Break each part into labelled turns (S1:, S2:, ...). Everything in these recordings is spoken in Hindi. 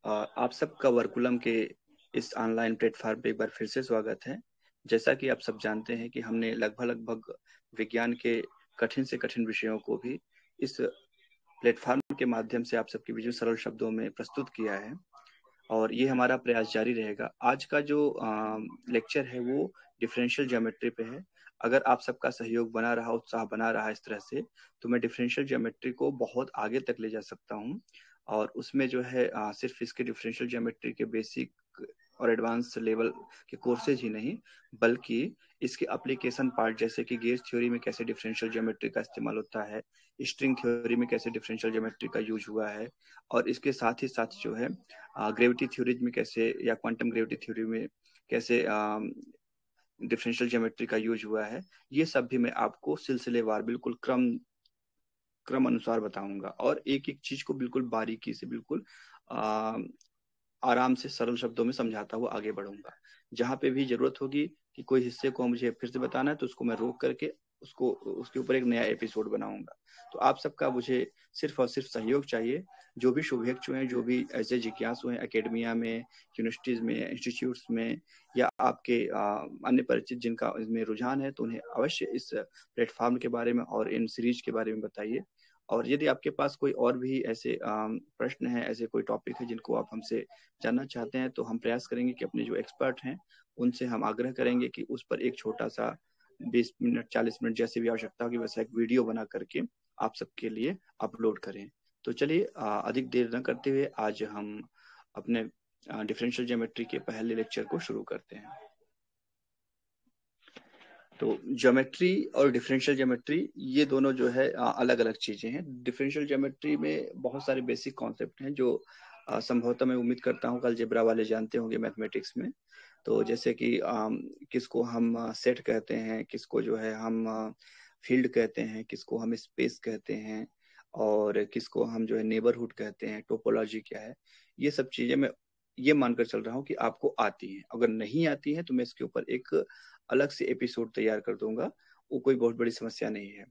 S1: आप सबका वर्कुलम के इस ऑनलाइन प्लेटफॉर्म पे एक बार फिर से स्वागत है। जैसा कि आप सब जानते हैं कि हमने लगभग विज्ञान के कठिन से कठिन विषयों को भी इस प्लेटफॉर्म के माध्यम से आप सबके बीच में सरल शब्दों में प्रस्तुत किया है और ये हमारा प्रयास जारी रहेगा। आज का जो लेक्चर है वो डिफरेंशियल ज्योमेट्री पे है। अगर आप सबका सहयोग बना रहा, उत्साह बना रहा इस तरह से, तो मैं डिफरेंशियल ज्योमेट्री को बहुत आगे तक ले जा सकता हूँ। और उसमें जो है सिर्फ इसके डिफरेंशियल ज्योमेट्री के बेसिक और एडवांस लेवल के कोर्सेज ही नहीं, बल्कि इसके एप्लीकेशन पार्ट, जैसे कि गेज थ्योरी में कैसे डिफरेंशियल ज्योमेट्री का इस्तेमाल होता है, स्ट्रिंग थ्योरी में कैसे डिफरेंशियल ज्योमेट्री का यूज हुआ है, और इसके साथ ही साथ जो है ग्रेविटी थ्योरी में कैसे, या क्वांटम ग्रेविटी थ्योरी में कैसे डिफरेंशियल ज्योमेट्री का यूज हुआ है, ये सब भी मैं आपको सिलसिलेवार बिल्कुल क्रम क्रम अनुसार बताऊंगा और एक एक चीज को बिल्कुल बारीकी से, बिल्कुल आराम से सरल शब्दों में समझाता हुआ आगे बढ़ूंगा। जहां पे भी जरूरत होगी कि कोई हिस्से को मुझे फिर से बताना है, तो उसको मैं रोक करके उसको उसके ऊपर एक नया एपिसोड बनाऊंगा। तो आप सबका मुझे सिर्फ और सिर्फ सहयोग चाहिए। जो भी शुभेच्छु हैं, जो भी ऐसे जिज्ञासु हैं एकेडमिया में, यूनिवर्सिटीज में, इंस्टीट्यूट्स में, या आपके अन्य परिचित जिनका इसमें रुझान है, तो उन्हें अवश्य इस प्लेटफॉर्म के बारे में और इन सीरीज के बारे में बताइए। और यदि आपके पास कोई और भी ऐसे प्रश्न है, ऐसे कोई टॉपिक है जिनको आप हमसे जानना चाहते हैं, तो हम प्रयास करेंगे कि अपने जो एक्सपर्ट हैं उनसे हम आग्रह करेंगे कि उस पर एक छोटा सा 20 मिनट 40 मिनट जैसे भी आवश्यकता होगी वैसा एक वीडियो बना करके आप सबके लिए अपलोड करें। तो चलिए अधिक देर न करते हुए आज हम अपने डिफरेंशियल ज्योमेट्री के पहले लेक्चर को शुरू करते हैं। तो ज्योमेट्री और डिफरेंशियल ज्योमेट्री ये दोनों जो है अलग अलग चीजें हैं। डिफरेंशियल ज्योमेट्री में बहुत सारे बेसिक कॉन्सेप्ट हैं जो संभवतः मैं उम्मीद करता हूँ अलजेब्रा वाले जानते होंगे मैथमेटिक्स में। तो जैसे कि किसको हम सेट कहते हैं, किसको जो है हम फील्ड कहते हैं, किसको हम स्पेस कहते हैं, और किसको हम जो है नेबरहुड कहते हैं, टोपोलॉजी क्या है, ये सब चीजें मैं ये मानकर चल रहा हूँ कि आपको आती हैं। अगर नहीं आती है तो मैं इसके ऊपर एक अलग से एपिसोड तैयार कर दूंगा, वो कोई बहुत बड़ी समस्या नहीं है।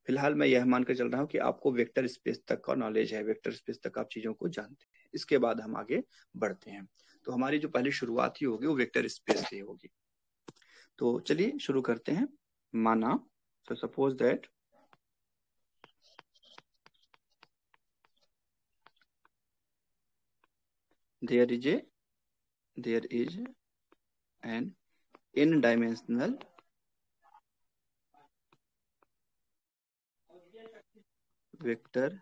S1: फिलहाल मैं यह मानकर चल रहा हूँ कि आपको वेक्टर स्पेस तक का नॉलेज है, वेक्टर स्पेस तक आप चीजों को जानते हैं। इसके बाद हम आगे बढ़ते हैं। तो हमारी जो पहली शुरुआत ही होगी वो वेक्टर स्पेस से होगी। तो चलिए शुरू करते हैं। माना, तो suppose that there is an n-dimensional vector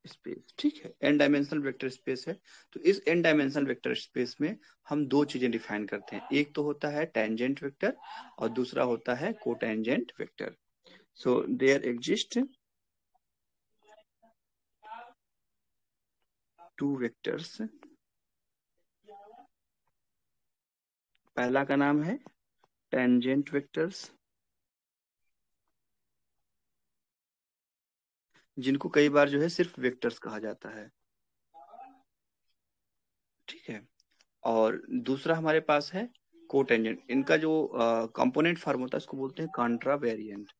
S1: space. ठीक है, एन डायमेंशनल वेक्टर स्पेस है। तो इस एन डायमेंशनल वेक्टर स्पेस में हम दो चीजें डिफाइन करते हैं। एक तो होता है टेंजेंट वेक्टर और दूसरा होता है cotangent vector. So there exist two vectors. पहला का नाम है टेंजेंट वेक्टर्स, जिनको कई बार जो है सिर्फ वेक्टर्स कहा जाता है। ठीक है। और दूसरा हमारे पास है कोटेंजेंट। इनका जो कंपोनेंट फॉर्म होता है उसको बोलते हैं कॉन्ट्रा वेरिएंट।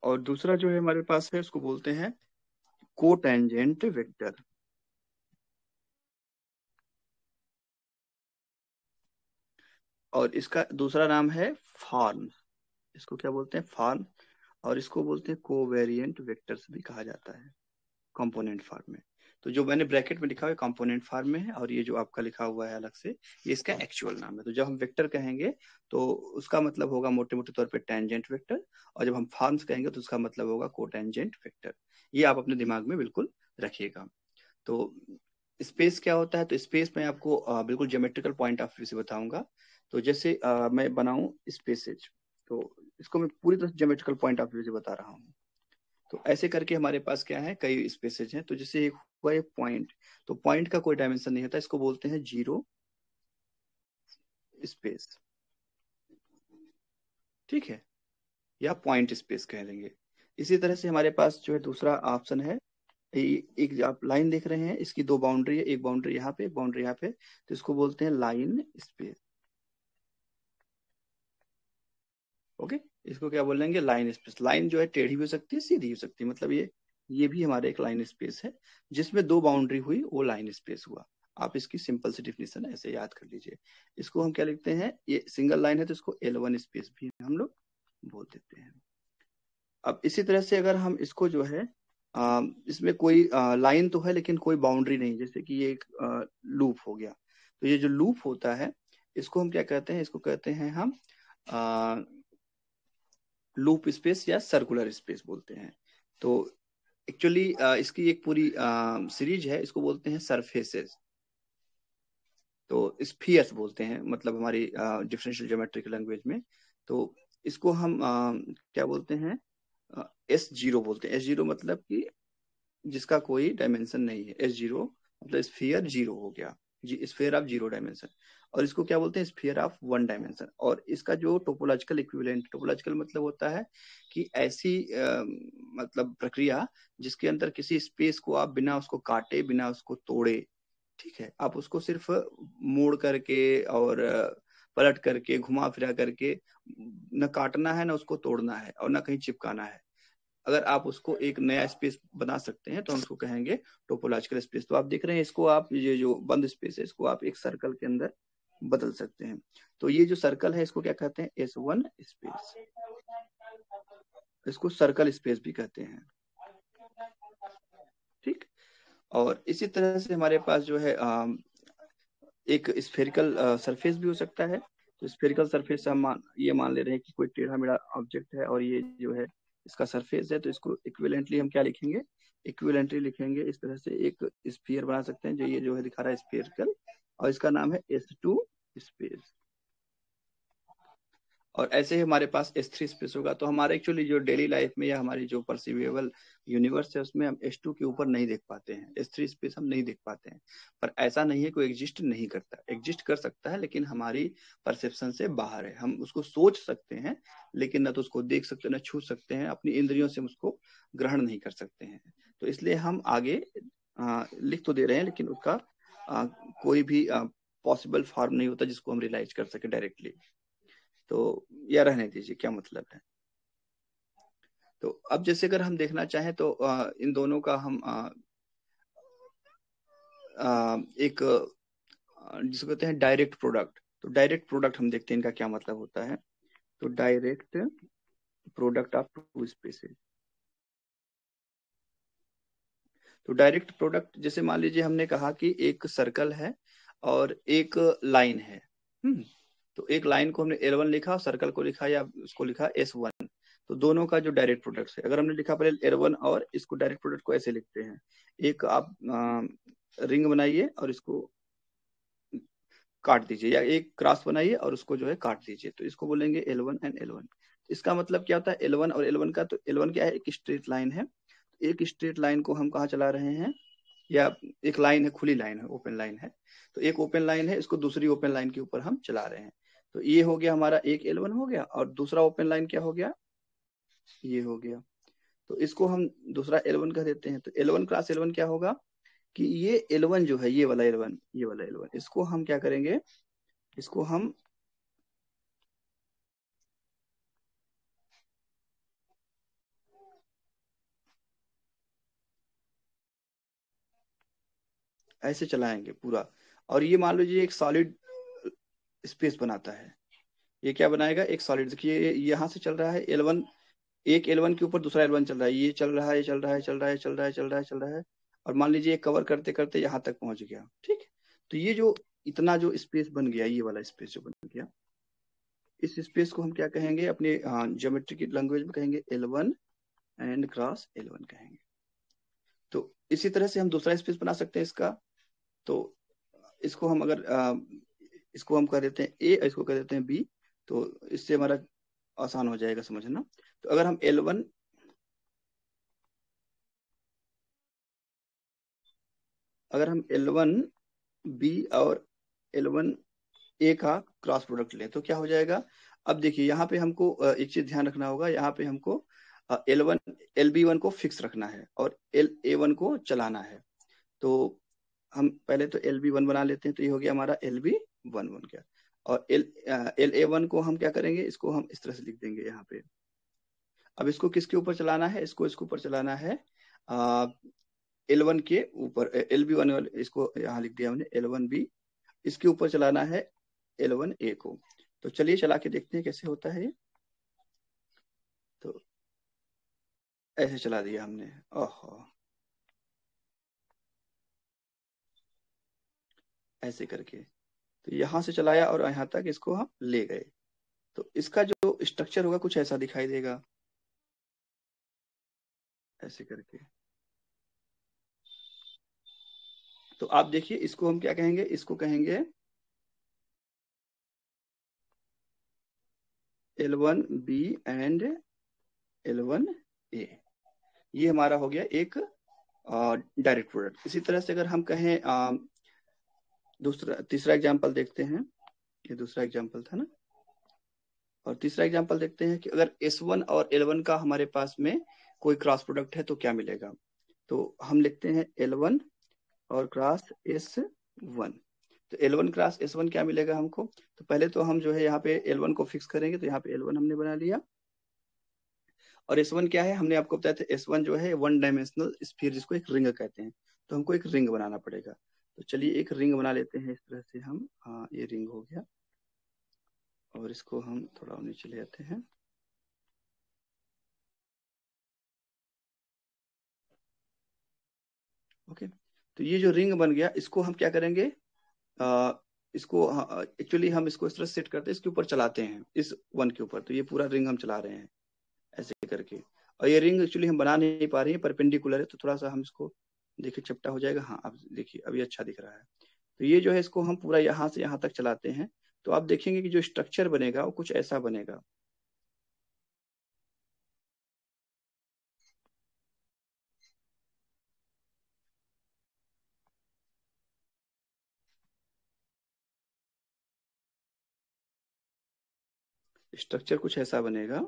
S1: और दूसरा जो है हमारे पास है उसको बोलते हैं कोटेंजेंट वेक्टर। और इसका दूसरा नाम है फॉर्म। इसको क्या बोलते हैं? फॉर्म। और इसको बोलते हैं कोवेरिएंट वेक्टर्स भी कहा जाता है कंपोनेंट फॉर्म में। तो जो मैंने ब्रैकेट में लिखा हुआ है कंपोनेंट फॉर्म में है, और ये जो आपका लिखा हुआ है अलग से, ये इसका एक्चुअल नाम है। तो जब हम वेक्टर कहेंगे तो उसका मतलब होगा मोटे मोटे तौर पे टेंजेंट वेक्टर, और जब हम फॉर्म्स कहेंगे तो उसका मतलब होगा कोटेंजेंट वेक्टर। ये आप अपने दिमाग में बिल्कुल रखिएगा। तो स्पेस क्या होता है? तो स्पेस में आपको बिल्कुल ज्योमेट्रिकल पॉइंट ऑफ व्यू से बताऊंगा। तो जैसे मैं बनाऊं स्पेसेज, तो इसको मैं पूरी तरह ज्योमेट्रिकल पॉइंट ऑफ व्यू से बता रहा हूँ। तो ऐसे करके हमारे पास क्या है, कई स्पेसेज हैं। तो जैसे एक हुआ एक पॉइंट, तो पॉइंट का कोई डायमेंशन नहीं होता, इसको बोलते हैं जीरो स्पेस। ठीक है, या पॉइंट स्पेस कह लेंगे। इसी तरह से हमारे पास जो है दूसरा ऑप्शन है, एक आप लाइन देख रहे हैं, इसकी दो बाउंड्री है, एक बाउंड्री यहाँ पे, एक बाउंड्री यहाँ पे, तो इसको बोलते हैं लाइन स्पेस। ओके, इसको क्या बोलेंगे, लाइन स्पेस। लाइन जो है टेढ़ी भी हो सकती है, सीधी हो सकती है, मतलब ये भी हमारे एक लाइन स्पेस है जिसमें दो बाउंड्री हुई, वो लाइन स्पेस हुआ। आप इसकी सिंपल सी डिफिनेशन ऐसे याद कर लीजिए। इसको हम क्या लिखते हैं, ये सिंगल लाइन है तो इसको L1 स्पेस भी हम लोग बोल देते हैं। अब इसी तरह से अगर हम इसको जो है इसमें कोई लाइन तो है लेकिन कोई बाउंड्री नहीं, जैसे कि ये एक लूप हो गया, तो ये जो लूप होता है इसको हम क्या कहते हैं, इसको कहते हैं हम लूप स्पेस या सर्कुलर स्पेस बोलते हैं। तो एक्चुअली इसकी एक पूरी सीरीज है, इसको बोलते हैं सरफेसेस। तो स्फीयर्स बोलते हैं, मतलब हमारी डिफरेंशियल ज्योमेट्रिक लैंग्वेज में। तो इसको हम क्या बोलते हैं, S0 बोलते हैं। S0 मतलब कि जिसका कोई डायमेंशन नहीं है। S0 मतलब स्फीयर जीरो हो गया, स्फीयर ऑफ जीरो डायमेंशन। और इसको क्या बोलते हैं, स्फीयर ऑफ वन डायमेंशन। और इसका जो टोपोलॉजिकल इक्विवेलेंट, टोपोलॉजिकल मतलब होता है कि ऐसी मतलब प्रक्रिया जिसके अंदर किसी स्पेस को आप बिना उसको काटे, बिना उसको तोड़े, ठीक है, आप उसको सिर्फ मोड़ करके और पलट करके, घुमा फिरा करके, न काटना है, न उसको तोड़ना है, और न कहीं चिपकाना है। अगर आप उसको एक नया स्पेस बना सकते हैं तो हम उसको कहेंगे टोपोलॉजिकल स्पेस। तो आप देख रहे हैं इसको, आप ये जो बंद स्पेस है इसको आप एक सर्कल के अंदर बदल सकते हैं। तो ये जो सर्कल है इसको क्या कहते हैं, S1 स्पेस। इसको सर्कल स्पेस भी कहते हैं, ठीक। और इसी तरह से हमारे पास जो है एक स्फेरिकल सरफेस भी हो सकता है। तो स्फेरिकल सरफेस हम ये मान ले रहे हैं कि कोई टेढ़ा मेढ़ा ऑब्जेक्ट है और ये जो है इसका सरफेस है, तो इसको इक्विवेलेंटली हम क्या लिखेंगे, इक्विवेलेंटली लिखेंगे इस तरह से, एक स्फीयर बना सकते हैं जो ये जो है दिखा रहा है स्फेरिकल, और इसका नाम है S2 स्पेस। और ऐसे ही हमारे पास S3 स्पेस होगा। तो हमारे एक्चुअली जो डेली लाइफ में या हमारी जो परसीवेबल यूनिवर्स है उसमें हम S2 के ऊपर नहीं देख पाते हैं, S3 स्पेस हम नहीं देख पाते हैं। पर ऐसा नहीं है कोई एग्जिस्ट नहीं करता, एग्जिस्ट कर सकता है, लेकिन हमारी परसेप्शन से बाहर है। हम उसको सोच सकते हैं लेकिन न तो उसको देख सकते, न छू सकते हैं, अपनी इंद्रियों से उसको ग्रहण नहीं कर सकते हैं। तो इसलिए हम आगे लिख तो दे रहे हैं लेकिन उसका कोई भी पॉसिबल फॉर्म नहीं होता जिसको हम रियलाइज कर सके डायरेक्टली। तो या रहने दीजिए, क्या मतलब है। तो अब जैसे अगर हम देखना चाहें तो इन दोनों का हम एक जिसको कहते हैं डायरेक्ट प्रोडक्ट। तो डायरेक्ट प्रोडक्ट हम देखते हैं इनका क्या मतलब होता है। तो direct product of two spaces. तो डायरेक्ट प्रोडक्ट जैसे मान लीजिए हमने कहा कि एक सर्कल है और एक लाइन है। तो एक लाइन को हमने L1 लिखा और सर्कल को लिखा या उसको लिखा S1। तो दोनों का जो डायरेक्ट प्रोडक्ट है, अगर हमने लिखा पहले L1 और इसको डायरेक्ट प्रोडक्ट को ऐसे लिखते हैं, एक आप रिंग बनाइए और इसको काट दीजिए, या एक क्रॉस बनाइए और उसको जो है काट दीजिए, तो इसको बोलेंगे L1 एंड L1। इसका मतलब क्या होता है L1 और L1 का, तो L1 क्या है, एक स्ट्रेट लाइन है। एक स्ट्रेट लाइन को हम कहाँ चला रहे हैं, या एक लाइन है, खुली लाइन है, ओपन लाइन है। तो एक ओपन लाइन है, इसको दूसरी ओपन लाइन के ऊपर हम चला रहे हैं। तो ये हो गया हमारा एक L1 हो गया, और दूसरा ओपन लाइन क्या हो गया, ये हो गया। तो इसको हम दूसरा L1 कह देते हैं। तो L1 क्रॉस L1 क्या होगा कि ये L1 जो है, ये वाला L1, ये वाला L1, इसको हम क्या करेंगे, इसको हम ऐसे चलाएंगे पूरा। और ये मान लीजिए एक सॉलिड स्पेस बनाता है। ये क्या बनाएगा, एक सॉलिड। देखिए यहाँ से चल रहा है L1, एक L1 के ऊपर दूसरा L1 चल रहा है, ये चल रहा है, ये चल रहा है, चल रहा है, चल रहा है, चल रहा है, चल रहा है, और मान लीजिए कवर करते करते यहाँ तक पहुंच गया, ठीक। तो ये जो इतना जो स्पेस बन गया, ये वाला स्पेस जो बन गया, इस स्पेस को हम क्या कहेंगे, अपने ज्योमेट्री की लैंग्वेज में कहेंगे L1 एंड क्रॉस L1 कहेंगे। तो इसी तरह से हम दूसरा स्पेस बना सकते हैं इसका। तो इसको हम अगर इसको हम कह देते हैं A, इसको कह देते हैं B। तो इससे हमारा आसान हो जाएगा समझना। तो अगर हम L1, अगर हम L1 B और L1 A का क्रॉस प्रोडक्ट लें तो क्या हो जाएगा। अब देखिए यहाँ पे हमको एक चीज ध्यान रखना होगा, यहाँ पे हमको L1 LB1 को फिक्स रखना है और LA1 को चलाना है। तो हम पहले तो LB1 बना लेते हैं, तो ये हो गया हमारा LB1 बन गया। और LA1 को हम क्या करेंगे, इसको हम इस तरह से लिख देंगे यहाँ पे। अब इसको किसके ऊपर चलाना है, इसको इसके ऊपर चलाना है L1 के ऊपर, LB1 इसको यहाँ लिख दिया हमने L1B, इसके ऊपर चलाना है L1A को। तो चलिए चला के देखते हैं कैसे होता है ये। तो ऐसे चला दिया हमने, ओहो, ऐसे करके। तो यहाँ से चलाया और यहाँ तक इसको हम ले गए। तो इसका जो स्ट्रक्चर होगा कुछ ऐसा दिखाई देगा, ऐसे करके। तो आप देखिए इसको हम क्या कहेंगे, इसको कहेंगे L1B एंड L1A। ये हमारा हो गया एक डायरेक्ट प्रोडक्ट। इसी तरह से अगर हम कहें दूसरा तीसरा एग्जांपल देखते हैं, ये दूसरा एग्जांपल था ना। और तीसरा एग्जांपल देखते हैं कि अगर S1 और L1 का हमारे पास में कोई क्रॉस प्रोडक्ट है तो क्या मिलेगा। तो हम लिखते हैं L1 और क्रॉस S1। तो L1 क्रॉस S1 क्या मिलेगा हमको। तो पहले तो हम जो है यहाँ पे L1 को फिक्स करेंगे, तो यहाँ पे L1 हमने बना लिया। और S1 क्या है, हमने आपको बताया था S1 जो है वन डायमेंशनल स्फीयर, जिसको एक रिंग कहते हैं। तो हमको एक रिंग बनाना पड़ेगा। तो चलिए एक रिंग बना लेते हैं इस तरह से हम। हाँ, ये रिंग हो गया। और इसको हम थोड़ा नीचे ले आते हैं। ओके, तो ये जो रिंग बन गया, इसको हम क्या करेंगे, आ, इसको एक्चुअली हम इसको इस तरह सेट करते हैं, इसके ऊपर चलाते हैं, इस वन के ऊपर। तो ये पूरा रिंग हम चला रहे हैं ऐसे करके। और ये रिंग एक्चुअली हम बना नहीं पा रहे हैं, परपेंडिकुलर है, तो थोड़ा सा हम इसको देखिए चपटा हो जाएगा। हाँ, अब देखिए अभी अच्छा दिख रहा है। तो ये जो है इसको हम पूरा यहाँ से यहाँ तक चलाते हैं। तो आप देखेंगे कि जो स्ट्रक्चर बनेगा वो कुछ ऐसा बनेगा। स्ट्रक्चर कुछ ऐसा बनेगा।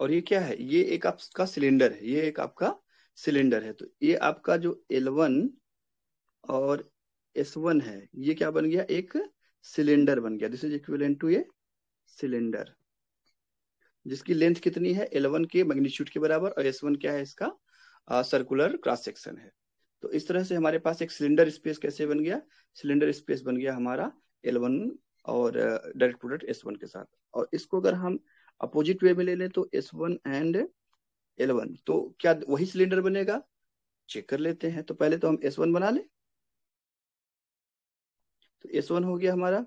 S1: और ये क्या है, ये एक आपका सिलेंडर है, ये एक आपका सिलेंडर है। तो ये आपका जो L1 और S1 है, ये क्या बन गया, एक सिलेंडर बन गया। This is equivalent to a cylinder, जिसकी लेंथ कितनी है, L1 के मैग्नीट्यूड के बराबर, और S1 क्या है, इसका सर्कुलर क्रॉस सेक्शन है। तो इस तरह से हमारे पास एक सिलेंडर स्पेस कैसे बन गया, सिलेंडर स्पेस बन गया हमारा L1 और डायरेक्ट प्रोडक्ट S1 के साथ। और इसको अगर हम अपोजिट वे में ले लें तो S1 एंड L1, तो क्या वही सिलेंडर बनेगा, चेक कर लेते हैं। तो पहले तो हम S1 बना लें। तो S1 हो गया हमारा,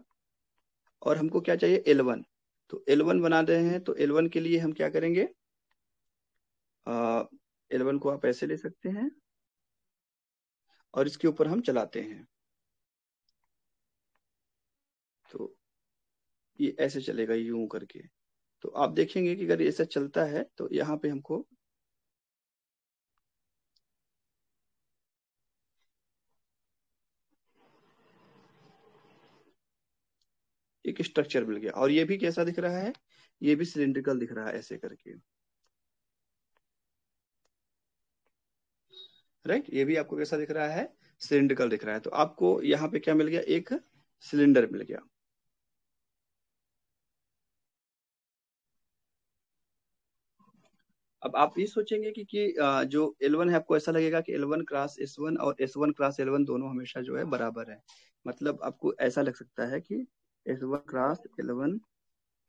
S1: और हमको क्या चाहिए, L1। तो L1 बना रहे हैं, तो L1 के लिए हम क्या करेंगे, L1 को आप ऐसे ले सकते हैं और इसके ऊपर हम चलाते हैं। तो ये ऐसे चलेगा यूं करके। तो आप देखेंगे कि अगर ऐसा चलता है तो यहाँ पे हमको एक स्ट्रक्चर मिल गया। और ये भी कैसा दिख रहा है, ये भी सिलिंड्रिकल दिख रहा है ऐसे करके। राइट, ये भी आपको कैसा दिख रहा है, सिलिंड्रिकल दिख रहा है। तो आपको यहाँ पे क्या मिल गया, एक सिलेंडर मिल गया। अब आप ये सोचेंगे कि जो L1 है, आपको ऐसा लगेगा कि L1 क्रॉस S1 और S1 क्रॉस L1 दोनों हमेशा जो है बराबर है। मतलब आपको ऐसा लग सकता है कि S1 cross L1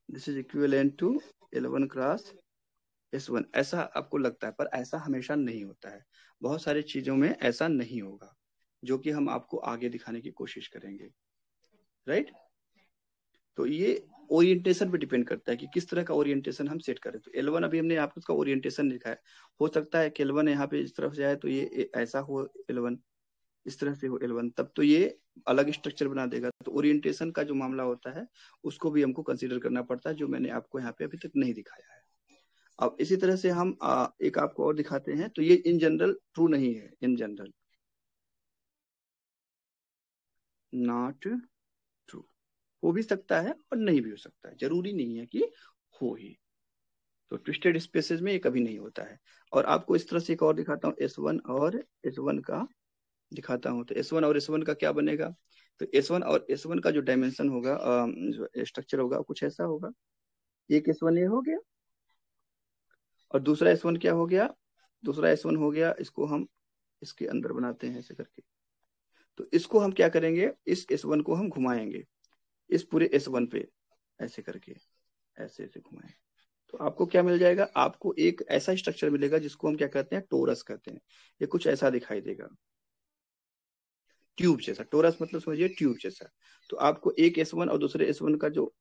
S1: this is equivalent to L1 cross S1, ऐसा आपको लगता है। पर ऐसा हमेशा नहीं होता है, बहुत सारी चीजों में ऐसा नहीं होगा, जो कि हम आपको आगे दिखाने की कोशिश करेंगे। राइट, तो ये ओरिएंटेशन पे डिपेंड करता है कि किस तरह का ओरिएंटेशन हम सेट करें। तो L1 अभी हमने आपको उसका ओरिएंटेशन लिखा है। हो सकता है कि L1 यहाँ पे इस तरफ से आए तो ये ऐसा हो, L1 इस तरह से हो L1, तब तो ये अलग स्ट्रक्चर बना देगा। तो ओरिएंटेशन का जो मामला होता है उसको भी हमको कंसीडर करना पड़ता है, जो मैंने आपको यहाँ पे अभी तक नहीं दिखाया है। अब इसी तरह से हम एक आपको और दिखाते हैं। तो ये इन जनरल ट्रू नहीं है, इन जनरल नॉट ट्रू। हो भी सकता है और नहीं भी हो सकता है, जरूरी नहीं है कि हो ही। तो ट्विस्टेड स्पेसेस में ये कभी नहीं होता है। और आपको इस तरह से एक और दिखाता हूँ, S1 और S1 का दिखाता हूँ। तो S1 और S1 का क्या बनेगा, तो S1 और S1 का जो डायमेंशन होगा, जो स्ट्रक्चर होगा, कुछ ऐसा होगा। एक S1 ये हो गया, और दूसरा S1 क्या हो गया, दूसरा S1 हो गया, इसको हम इसके अंदर बनाते हैं ऐसे करके। तो इसको हम क्या करेंगे, इस S1 को हम घुमाएंगे इस पूरे S1 पे, ऐसे करके, ऐसे ऐसे घुमाएंगे। तो आपको क्या मिल जाएगा, आपको एक ऐसा स्ट्रक्चर मिलेगा जिसको हम क्या कहते हैं, टोरस कहते हैं। ये कुछ ऐसा दिखाई देगा, ट्यूब जैसा। टोरस मतलब समझिए ट्यूब जैसा। तो आपको एक S1 और दूसरे S1 का जो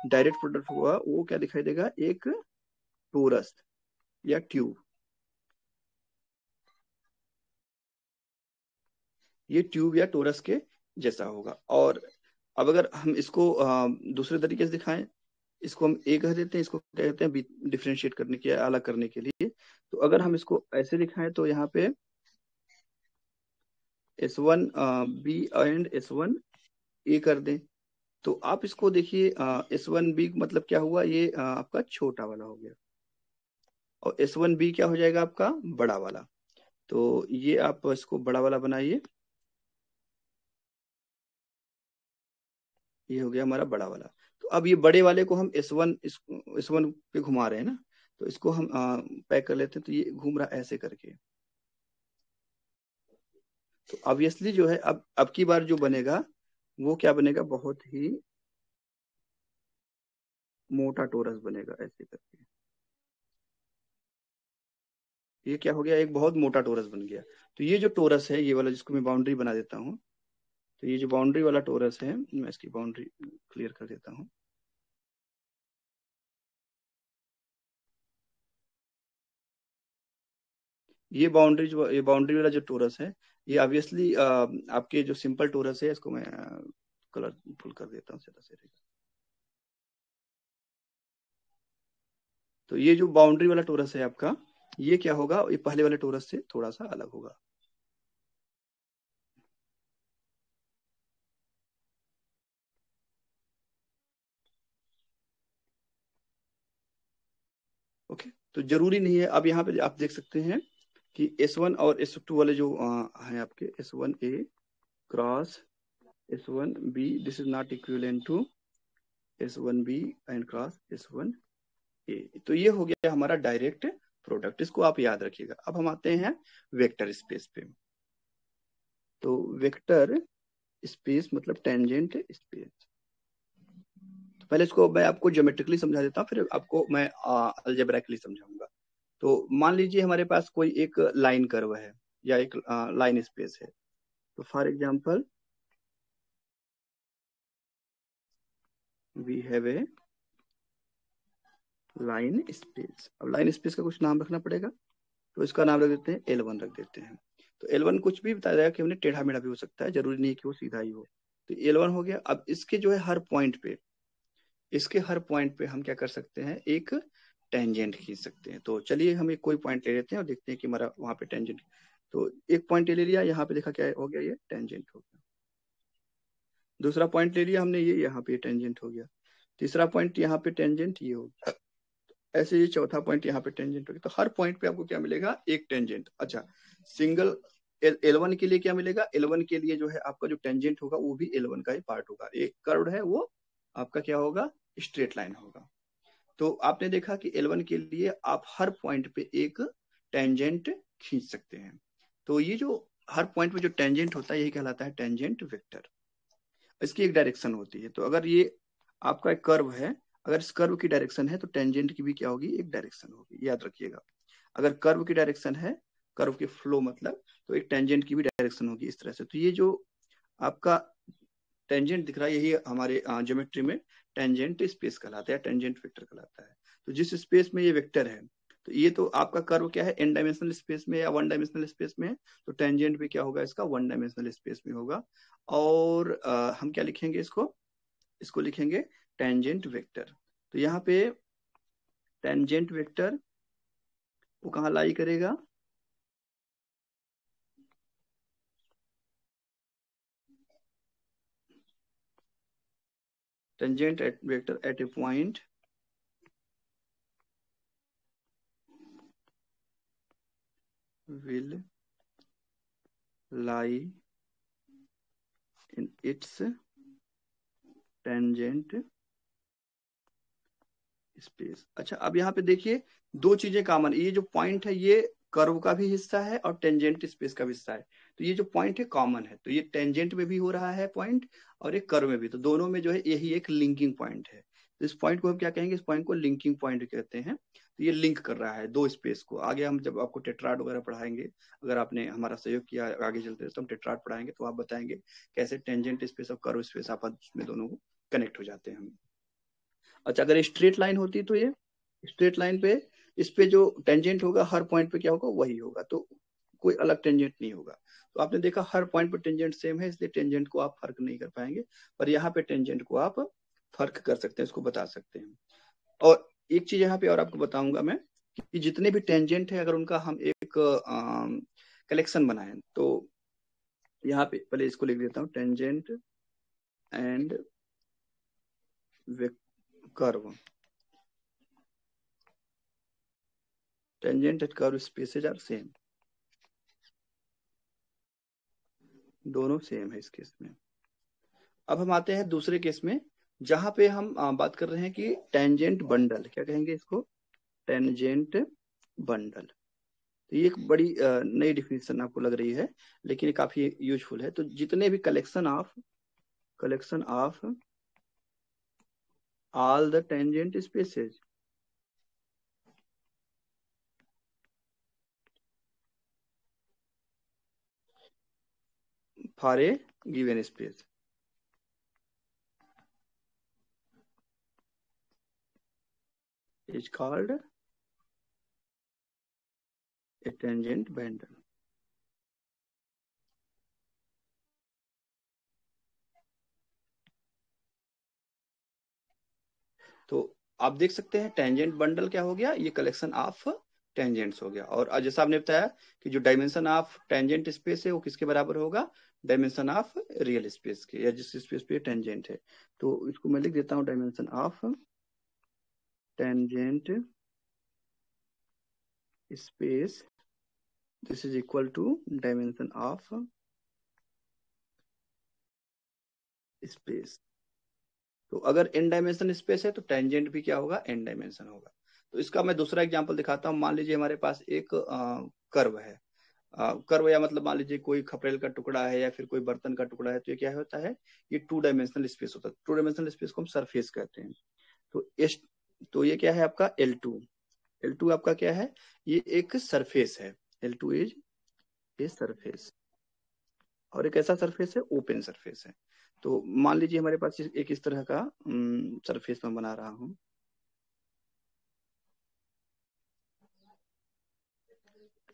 S1: डायरेक्ट प्रोडक्ट हुआ वो क्या दिखाई देगा, एक टोरस या ट्यूब। ये ट्यूब या टोरस के जैसा होगा। और अब अगर हम इसको दूसरे तरीके से दिखाएं, इसको हम ए कह देते हैं, इसको क्या कहते हैं, डिफ्रेंशिएट करने के, अलग करने के लिए। तो अगर हम इसको ऐसे दिखाएं तो यहाँ पे S1 B एंड S1 ए कर दें, तो आप इसको देखिए, S1B मतलब क्या हुआ, ये आपका छोटा वाला हो गया, और S1B क्या हो जाएगा, आपका बड़ा वाला। तो ये आप इसको बड़ा वाला बनाइए, ये हो गया हमारा बड़ा वाला। तो अब ये बड़े वाले को हम S1 पे घुमा रहे हैं ना, तो इसको हम पैक कर लेते हैं। तो ये घूम रहा है ऐसे करके। तो ऑब्वियसली जो है, अब की बार जो बनेगा वो क्या बनेगा, बहुत ही मोटा टोरस बनेगा ऐसे करके। ये क्या हो गया, एक बहुत मोटा टोरस बन गया। तो ये जो टोरस है, ये वाला जिसको मैं बाउंड्री बना देता हूँ, तो ये जो बाउंड्री वाला टोरस है, मैं इसकी बाउंड्री क्लियर कर देता हूँ। ये बाउंड्री वाला जो टोरस है, ये ऑब्वियसली आपके जो सिंपल टोरस है, इसको मैं कलरफुल कर देता हूँ ज्यादा से। तो ये जो बाउंड्री वाला टोरस है आपका, ये क्या होगा, ये पहले वाले टोरस से थोड़ा सा अलग होगा। ओके, तो जरूरी नहीं है। अब यहाँ पे आप देख सकते हैं कि S1 और S2 वाले जो हैं आपके, S1A cross S1B, this is not equivalent to S1B and cross S1A। तो ये हो गया हमारा डायरेक्ट प्रोडक्ट, इसको आप याद रखिएगा। अब हम आते हैं वेक्टर स्पेस पे। तो वेक्टर स्पेस मतलब टेंजेंट स्पेस। तो पहले इसको मैं आपको ज्योमेट्रिकली समझा देता हूँ, फिर आपको मैं अलजेब्राइकली समझाऊंगा। तो मान लीजिए हमारे पास कोई एक लाइन कर्व है, या एक लाइन स्पेस है। तो for example we have a line space. अब लाइन स्पेस का कुछ नाम रखना पड़ेगा, तो इसका नाम रख देते हैं L1 रख देते हैं। तो L1 कुछ भी बताया जाएगा कि हमने टेढ़ा मेढ़ा भी हो सकता है, जरूरी नहीं है कि वो सीधा ही हो। तो L1 हो गया। अब इसके जो है हर पॉइंट पे, इसके हर पॉइंट पे हम क्या कर सकते हैं, एक टेंजेंट खींच सकते हैं। तो चलिए हम एक कोई पॉइंट ले लेते हैं और देखते हैं कि हमारा वहां पे टेंजेंट। तो एक पॉइंट ले लिया, यहाँ पे देखा क्या हो गया, ये टेंजेंट हो गया। दूसरा पॉइंट ले लिया हमने, ये यहाँ पे टेंजेंट हो गया। तीसरा पॉइंट यहाँ पे टेंजेंट ये हो गया। ऐसे ये चौथा पॉइंट यहाँ पे टेंजेंट हो गया। तो हर पॉइंट पे आपको क्या मिलेगा, एक टेंजेंट। अच्छा, सिंगल L1 के लिए क्या मिलेगा, L1 के लिए जो है आपका जो टेंजेंट होगा वो भी L1 का ही पार्ट होगा। एक कर्व है वो आपका क्या होगा, स्ट्रेट लाइन होगा। तो आपने देखा कि L1 के लिए आप हर पॉइंट पे एक टेंजेंट खींच सकते हैं। तो ये जो हर पॉइंट पे जो टेंजेंट होता है, यही कहलाता है टेंजेंट वेक्टर। इसकी एक डायरेक्शन होती है। तो अगर ये आपका एक कर्व है, अगर इस कर्व की डायरेक्शन है, तो टेंजेंट की भी क्या होगी, एक डायरेक्शन होगी, याद रखिएगा। अगर कर्व की डायरेक्शन है, कर्व के फ्लो मतलब, तो एक टेंजेंट की भी डायरेक्शन होगी इस तरह से। तो ये जो आपका टेंजेंट दिख रहा है, यही हमारे ज्योमेट्री में टेंजेंट स्पेस कहलाता है, टेंजेंट वेक्टर कहलाता है। तो जिस स्पेस में ये वेक्टर है, तो ये तो आपका कर्व क्या है, एन डायमेंशनल स्पेस में या वन डायमेंशनल स्पेस में है। तो टेंजेंट भी क्या होगा, इसका वन डायमेंशनल स्पेस में होगा। और हम क्या लिखेंगे इसको, इसको लिखेंगे टेंजेंट वेक्टर। तो यहाँ पे टेंजेंट वेक्टर वो कहाँ लाई करेगा, tangent vector eight A point will lie in its tangent space. अच्छा, अब यहाँ पे देखिए दो चीजें कॉमन, ये जो पॉइंट है ये कर्व का भी हिस्सा है और टेंजेंट स्पेस का भी हिस्सा है। तो ये जो पॉइंट है कॉमन है, तो ये टेंजेंट में भी हो रहा है पॉइंट और ये कर्व में भी, तो दोनों में जो है यही एक लिंकिंग पॉइंट है। तो इस पॉइंट को हम क्या कहेंगे, इस पॉइंट को लिंकिंग पॉइंट कहते हैं। तो ये लिंक कर रहा है दो स्पेस को। आगे हम जब आपको टेट्राड वगैरह पढ़ाएंगे, अगर आपने हमारा सहयोग किया आगे चलते तो हम टेट्राड पढ़ाएंगे, तो आप बताएंगे कैसे टेंजेंट स्पेस और कर्व स्पेस आपस में दोनों को कनेक्ट हो जाते हैं। अच्छा, अगर स्ट्रेट लाइन होती तो ये स्ट्रेट लाइन पे इस पे जो टेंजेंट होगा हर पॉइंट पे क्या होगा वही होगा, तो कोई अलग टेंजेंट नहीं होगा। तो आपने देखा हर पॉइंट पे टेंजेंट सेम है, इसलिए टेंजेंट को आप फर्क नहीं कर पाएंगे। पर यहाँ पे टेंजेंट को आप फर्क कर सकते हैं, इसको बता सकते हैं। और एक चीज यहाँ पे और आपको बताऊंगा मैं कि जितने भी टेंजेंट है अगर उनका हम एक कलेक्शन बनाए तो यहाँ पे पहले इसको लिख देता हूँ, tangent and curve. Tangent and curve spaces are same, दोनों सेम है इस केस में। अब हम आते हैं दूसरे केस में, जहां पे हम बात कर रहे हैं कि टेंजेंट बंडल, क्या कहेंगे इसको, टेंजेंट बंडल। तो ये एक बड़ी नई डिफिनेशन आपको लग रही है, लेकिन ये काफी यूजफुल है। तो जितने भी collection of all the tangent spaces for a given space is called a tangent bundle. तो आप देख सकते हैं टेंजेंट बंडल क्या हो गया, ये कलेक्शन ऑफ टेंजेंट्स हो गया। और जैसा आपने बताया कि जो डायमेंशन ऑफ टेंजेंट स्पेस है वो किसके बराबर होगा, डायमेंशन ऑफ रियल स्पेस के, या जिस स्पेस पे टेंजेंट है। तो इसको मैं लिख देता हूँ, dimension of tangent space this is equal to dimension of space. तो अगर एन डायमेंशन स्पेस है तो टेंजेंट भी क्या होगा, एन डायमेंशन होगा। तो इसका मैं दूसरा एग्जांपल दिखाता हूँ। मान लीजिए हमारे पास एक कर्व है, कर्व या मतलब मान लीजिए कोई खपरेल का टुकड़ा है या फिर कोई बर्तन का टुकड़ा है, तो ये क्या होता है, ये टू डायमेंशनल स्पेस होता है। टू डायमेंशनल स्पेस को हम सरफेस कहते हैं। तो इस तो ये क्या है आपका L2। L2 आपका क्या है, ये एक सरफेस है। L2 इज ए सरफेस, और एक ऐसा सरफेस है ओपन सरफेस है। तो मान लीजिए हमारे पास एक इस तरह का सरफेस मैं बना रहा हूँ,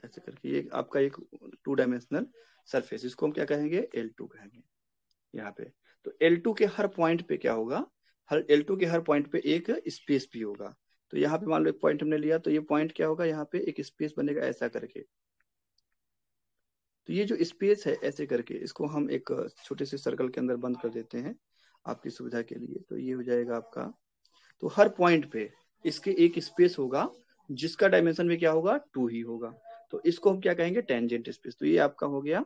S1: ऐसे करके ये आपका एक टू डायमेंशनल सरफेस, इसको हम क्या कहेंगे, L2 कहेंगे यहाँ पे। तो L2 के हर पॉइंट पे क्या होगा, हर L2 के हर पॉइंट पे एक स्पेस भी होगा। तो यहाँ पे मान लो एक पॉइंट हमने लिया, तो ये पॉइंट क्या होगा, यहाँ पे एक स्पेस बनेगा ऐसा करके। तो ये जो स्पेस है ऐसे करके, इसको हम एक छोटे से सर्कल के अंदर बंद कर देते हैं आपकी सुविधा के लिए। तो ये हो जाएगा आपका, तो हर पॉइंट पे इसके एक स्पेस होगा जिसका डायमेंशन भी क्या होगा, 2 ही होगा। तो इसको हम क्या कहेंगे, टेंजेंट स्पेस। तो ये आपका हो गया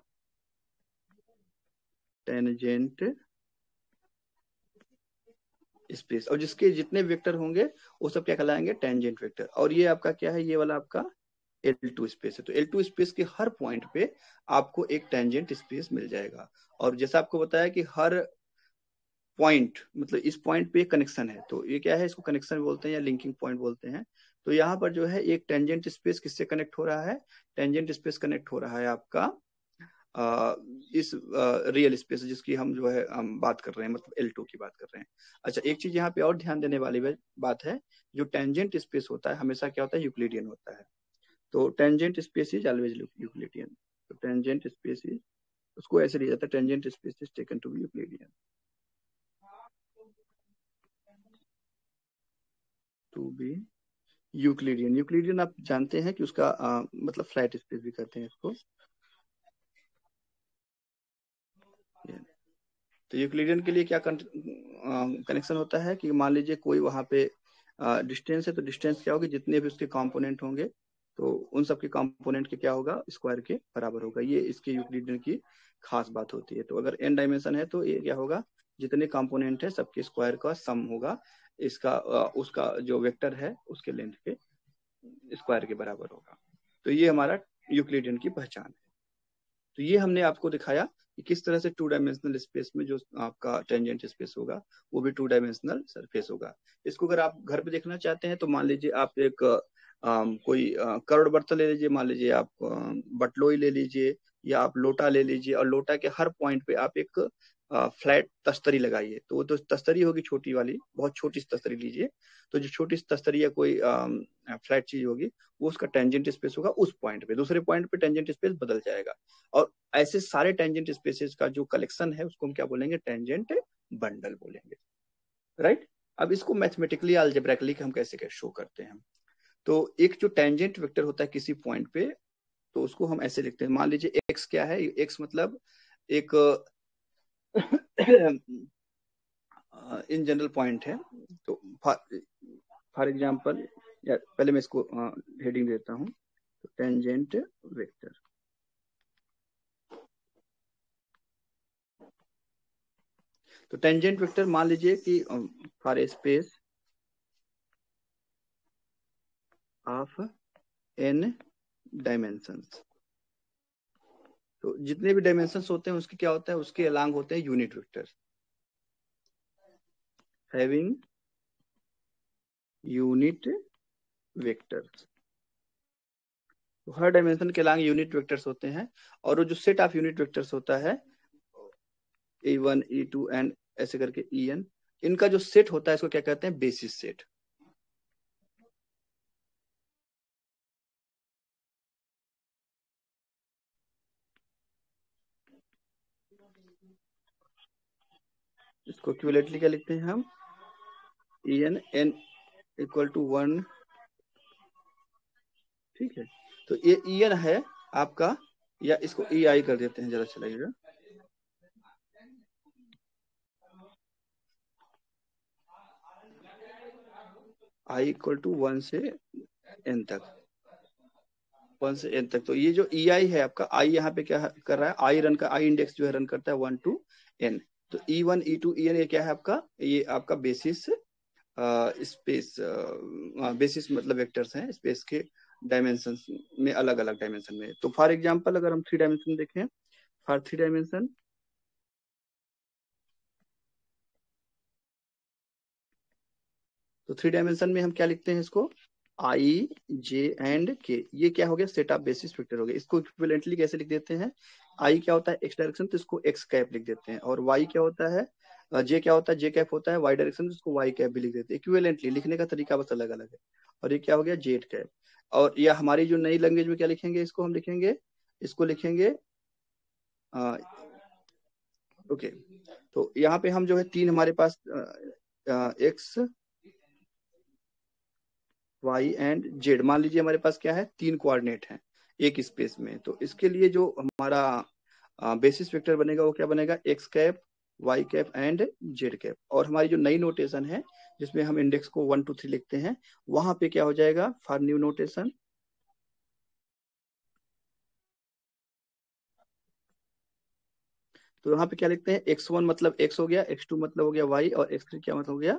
S1: टेंजेंट स्पेस, और जिसके जितने वेक्टर होंगे वो सब क्या कहलाएंगे, टेंजेंट वेक्टर। और ये आपका क्या है, ये वाला आपका L2 स्पेस है। तो L2 स्पेस के हर पॉइंट पे आपको एक टेंजेंट स्पेस मिल जाएगा। और जैसा आपको बताया कि हर पॉइंट मतलब इस पॉइंट पे कनेक्शन है, तो ये क्या है, इसको कनेक्शन बोलते हैं या लिंकिंग पॉइंट बोलते हैं। तो यहाँ पर जो है एक टेंजेंट स्पेस किससे कनेक्ट हो रहा है, टेंजेंट स्पेस कनेक्ट हो रहा है आपका इस रियल स्पेस जिसकी हम जो है हम बात कर रहे हैं, मतलब L2 की बात कर रहे हैं। अच्छा, एक चीज यहाँ पे और ध्यान देने वाली बात है, जो टेंजेंट स्पेस होता है हमेशा क्या होता है, यूक्लिडियन होता है। तो tangent space is always Euclidean. तो टेंजेंट स्पेस इज, उसको ऐसे लिया जाता है, tangent space is taken to be Euclidean, to be Euclidean. Euclidean आप जानते हैं कि उसका मतलब फ्लैट स्पेस भी कहते हैं इसको। तो यूक्लिडियन के लिए क्या कनेक्शन होता है कि मान लीजिए कोई वहां पे डिस्टेंस है, तो डिस्टेंस क्या होगी, जितने भी उसके कंपोनेंट होंगे तो उन सब के कंपोनेंट के क्या होगा, स्क्वायर के बराबर होगा। ये इसके यूक्लिडियन की खास बात होती है। तो अगर n डायमेंशन है तो ये क्या होगा, जितने कंपोनेंट है सबके स्क्वायर का सम होगा, इसका उसका जो वेक्टर है उसके लेंथ के स्क्वायर के बराबर होगा। तो ये हमारा यूक्लिडियन की पहचान है। तो ये हमने आपको दिखाया कि किस तरह से टू डायमेंशनल स्पेस में जो आपका टेंजेंट स्पेस होगा वो भी टू डायमेंशनल सरफेस होगा। इसको अगर आप घर पे देखना चाहते हैं तो मान लीजिए आप एक कोई करोड़ बर्तन ले लीजिए, मान लीजिए आप बटलोई ले लीजिए या आप लोटा ले लीजिए, और लोटा के हर पॉइंट पे आप एक फ्लैट तस्तरी लगाइए। तो वो तो तस्तरी होगी छोटी वाली, बहुत छोटी सी तस्तरी लीजिए। तो जो छोटी सी तस्तरी या कोई फ्लैट चीज होगी वो उसका टेंजेंट स्पेस होगा उस पॉइंट पे, दूसरे पॉइंट पे टेंजेंट स्पेस बदल जाएगा। और ऐसे सारे टेंजेंट स्पेसेस का जो कलेक्शन है उसको हम क्या बोलेंगे, टेंजेंट बंडल बोलेंगे, राइट। अब इसको मैथमेटिकली अलजेब्रैकली हम कैसे कैसे शो करते हैं। तो एक जो टेंजेंट वेक्टर होता है किसी पॉइंट पे, तो उसको हम ऐसे लिखते हैं। मान लीजिए एक्स क्या है, एक्स मतलब एक इन जनरल पॉइंट है। तो फॉर एग्जांपल, या पहले मैं इसको हेडिंग देता हूँ, तो टेंजेंट वेक्टर। तो टेंजेंट वेक्टर मान लीजिए कि for a space of n dimensions, तो जितने भी डायमेंशंस होते हैं उसके क्या होता है, उसके अलॉन्ग होते हैं unit vector having unit vector. तो हर डायमेंशन के अलॉन्ग यूनिट वेक्टर्स होते हैं, और वो जो सेट ऑफ यूनिट वेक्टर्स होता है e1 e2 एंड ऐसे करके en, इनका जो सेट होता है इसको क्या कहते हैं, बेसिस सेट। इसको इक्विवेलेंटली क्या लिखते हैं हम, en n इक्वल टू 1, ठीक है। तो ये en है आपका, या इसको ei कर देते हैं, जरा चलाइएगा। i इक्वल टू 1 से n तक, 1 से n तक। तो ये जो ई आई है आपका, आई यहाँ पे क्या कर रहा है, आई रन का, आई इंडेक्स जो है रन करता है 1 टू n। तो e1 e2 en ये क्या है आपका, ये आपका बेसिस स्पेस, बेसिस मतलब वेक्टर्स हैं स्पेस के डायमेंशन में, अलग अलग डायमेंशन में। तो फॉर एग्जांपल अगर हम 3 डायमेंशन देखें, फॉर 3 डायमेंशन, तो 3 डायमेंशन में हम क्या लिखते हैं इसको, आई जे एंड के, ये क्या हो गया, सेट ऑफ बेसिस वेक्टर हो गया। इसको इक्विवेलेंटली कैसे लिख देते हैं, आई क्या होता है एक्स डायरेक्शन, तो इसको एक्स कैप लिख देते हैं। और वाई क्या होता है, जे क्या होता है, जे कैप होता है वाई डायरेक्शन, तो इसको वाई कैप भी लिख देते हैं। इक्विवेलेंटली लिखने का तरीका बस अलग अलग है। और ये क्या हो गया, जेड कैप। और या हमारी जो नई लैंग्वेज में क्या लिखेंगे, इसको हम लिखेंगे, इसको लिखेंगे ओके। तो यहाँ पे हम जो है तीन हमारे पास एक्स वाई एंड जेड, मान लीजिए हमारे पास क्या है, तीन कोऑर्डिनेट हैं एक स्पेस में। तो इसके लिए जो हमारा बेसिस वेक्टर बनेगा वो क्या बनेगा, x cap y cap and z cap. और हमारी जो नई नोटेशन है जिसमें हम इंडेक्स को 1 2 3 लिखते हैं, वहां पे क्या हो जाएगा, फॉर न्यू नोटेशन, तो यहाँ पे क्या लिखते हैं, x1 मतलब x हो गया, x2 मतलब हो गया y, और x3 क्या मतलब हो गया,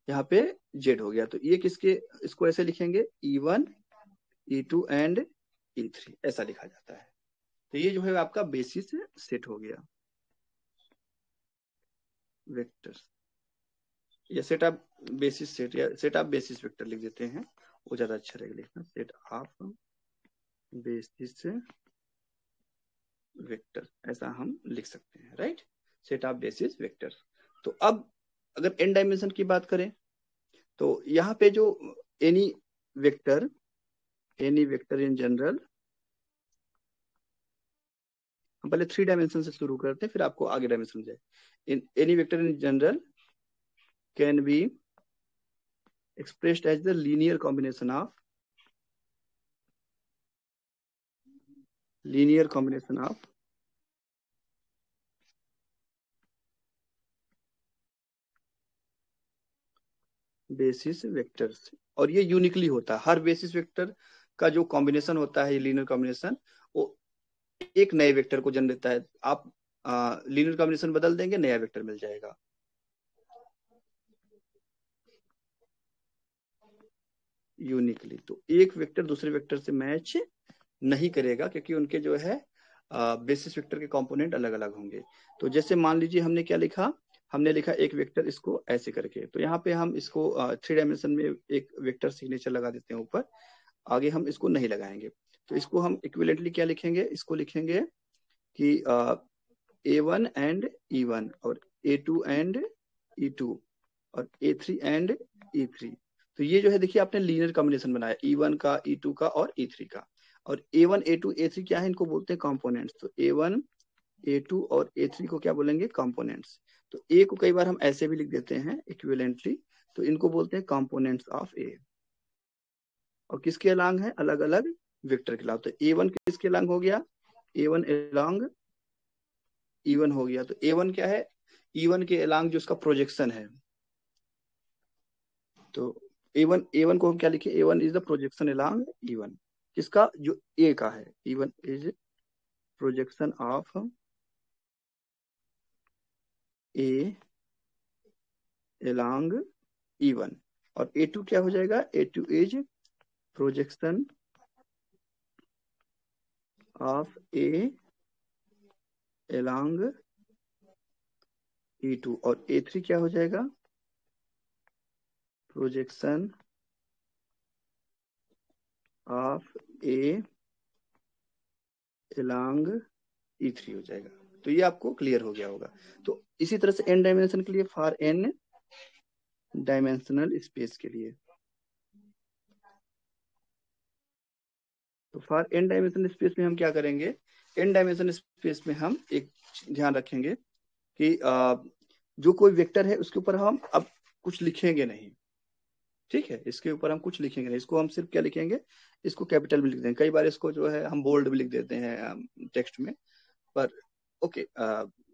S1: यहाँ पे z हो गया। तो ये किसके, इसको ऐसे लिखेंगे e1 e2 एंड e3, ऐसा लिखा जाता है। तो ये जो है आपका बेसिस सेट हो गया वेक्टर, या सेट ऑफ बेसिस सेट, या सेट ऑफ बेसिस वेक्टर लिख देते हैं, वो ज्यादा अच्छा रहेगा लिखना, सेट ऑफ बेसिस वेक्टर, ऐसा हम लिख सकते हैं, right, set of basis vector. तो अब अगर n डायमेंशन की बात करें, तो यहाँ पे जो any vector, any vector in general, हम पहले 3 डायमेंशन से शुरू करते हैं फिर आपको आगे डायमेंशन जाए। In any vector in general can be expressed as the linear combination of linear combination of basis vectors. और ये यूनिकली होता है, हर बेसिस वेक्टर का जो कॉम्बिनेशन होता है, लीनियर कॉम्बिनेशन, वो एक नए वेक्टर को जन्म देता है। आप लीनियर कॉम्बिनेशन बदल देंगे, नया वेक्टर मिल जाएगा। यूनिकली, तो एक वेक्टर दूसरे वेक्टर से मैच नहीं करेगा, क्योंकि उनके जो है बेसिस वेक्टर के कंपोनेंट अलग अलग होंगे। तो जैसे मान लीजिए हमने क्या लिखा, हमने लिखा एक वेक्टर इसको ऐसे करके, तो यहाँ पे हम इसको 3 डायमेंशन में एक वेक्टर सिग्नेचर लगा देते हैं ऊपर, आगे हम इसको नहीं लगाएंगे। तो इसको हम इक्विवेलेंटली क्या लिखेंगे, इसको लिखेंगे कि A1 एंड E1 और A2 एंड E2 और A3 एंड E3। तो ये जो है देखिए आपने लीनियर कॉम्बिनेशन बनाया E1 का, E2 का और E3 का। और A1 A2 A3 क्या है, इनको बोलते हैं कंपोनेंट्स। तो A1 A2 और A3 को क्या बोलेंगे, कंपोनेंट्स। तो A को कई बार हम ऐसे भी लिख देते हैं इक्विवेलेंटली, तो इनको बोलते हैं कंपोनेंट्स ऑफ A। और किसके अलांग है, अलग अलग वेक्टर के अलावा। तो A1 किसके अलांग हो गया, A1 अलांग E1 हो गया। तो A1 क्या है, E1 के अलांग जो उसका प्रोजेक्शन है। तो A1 को हम क्या लिखे, A1 is the projection along E1, किसका, जो A का है। E1 is projection of A along E1। और A2 क्या हो जाएगा, A2 is projection of A along E2। और A3 क्या हो जाएगा, projection of A along E3 हो जाएगा। तो ये आपको क्लियर हो गया होगा। तो इसी तरह से n डायमेंशन के लिए, फॉर n डायमेंशनल स्पेस के लिए, तो फॉर n डायमेंशनल स्पेस में हम क्या करेंगे, n डायमेंशनल स्पेस में हम एक ध्यान रखेंगे कि जो कोई वेक्टर है उसके ऊपर हम अब कुछ लिखेंगे नहीं। ठीक है, इसके ऊपर हम कुछ लिखेंगे नहीं, इसको हम सिर्फ क्या लिखेंगे, इसको कैपिटल में लिख देंगे। कई बार इसको जो है हम बोल्ड में लिख देते हैं टेक्स्ट में, पर ओके,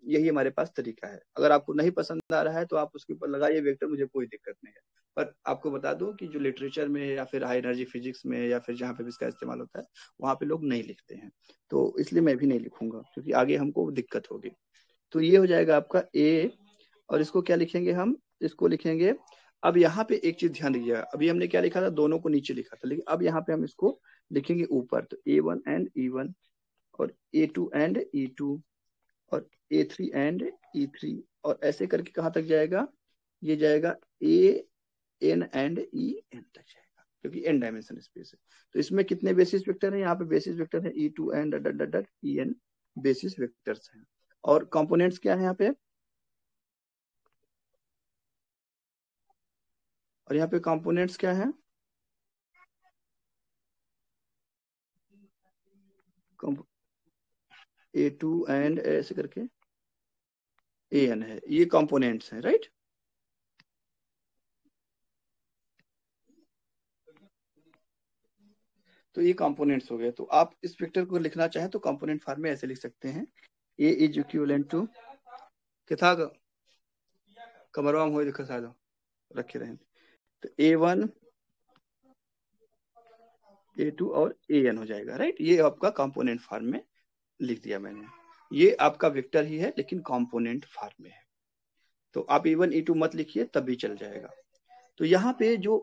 S1: यही हमारे पास तरीका है। अगर आपको नहीं पसंद आ रहा है तो आप उसके ऊपर लगाइए वेक्टर, मुझे कोई दिक्कत नहीं है। पर आपको बता दूं कि जो लिटरेचर में या फिर हाई एनर्जी फिजिक्स में या फिर जहाँ पे भी इसका इस्तेमाल होता है, वहां पे लोग नहीं लिखते हैं। तो इसलिए मैं भी नहीं लिखूंगा, क्योंकि आगे हमको दिक्कत होगी। तो ये हो जाएगा आपका ए, और इसको क्या लिखेंगे हम, इसको लिखेंगे। अब यहाँ पे एक चीज ध्यान दीजिएगा, अभी हमने क्या लिखा था, दोनों को नीचे लिखा था, लेकिन अब यहाँ पे हम इसको लिखेंगे ऊपर। तो A1 एंड E1 और A2 एंड E2 और A3 एंड E3, और ऐसे करके कहाँ तक जाएगा, ये जाएगा AN एंड EN तक जाएगा, क्योंकि n डायमेंशन स्पेस है। तो इसमें कितने बेसिस वेक्टर हैं, यहाँ पे बेसिस वेक्टर है E2 and EN basis vectors हैं। और कंपोनेंट्स क्या है यहाँ पे, और यहाँ पे कंपोनेंट्स क्या है, A2 एंड ऐसे करके AN है, ये कंपोनेंट्स हैं, राइट। तो ये कंपोनेंट्स हो गए। तो आप इस वेक्टर को लिखना चाहें तो कंपोनेंट फॉर्म में ऐसे लिख सकते हैं, A इज इक्विवेलेंट टू, किथा कमरवा में हो दिखा शायद रखे रहे। तो A1 A2 और AN हो जाएगा, राइट। ये आपका कंपोनेंट फॉर्म में लिख दिया मैंने। ये आपका वेक्टर ही है, लेकिन कंपोनेंट फॉर्म में है। तो आप A1 A2 मत लिखिए, तब भी चल जाएगा। तो यहाँ पे जो,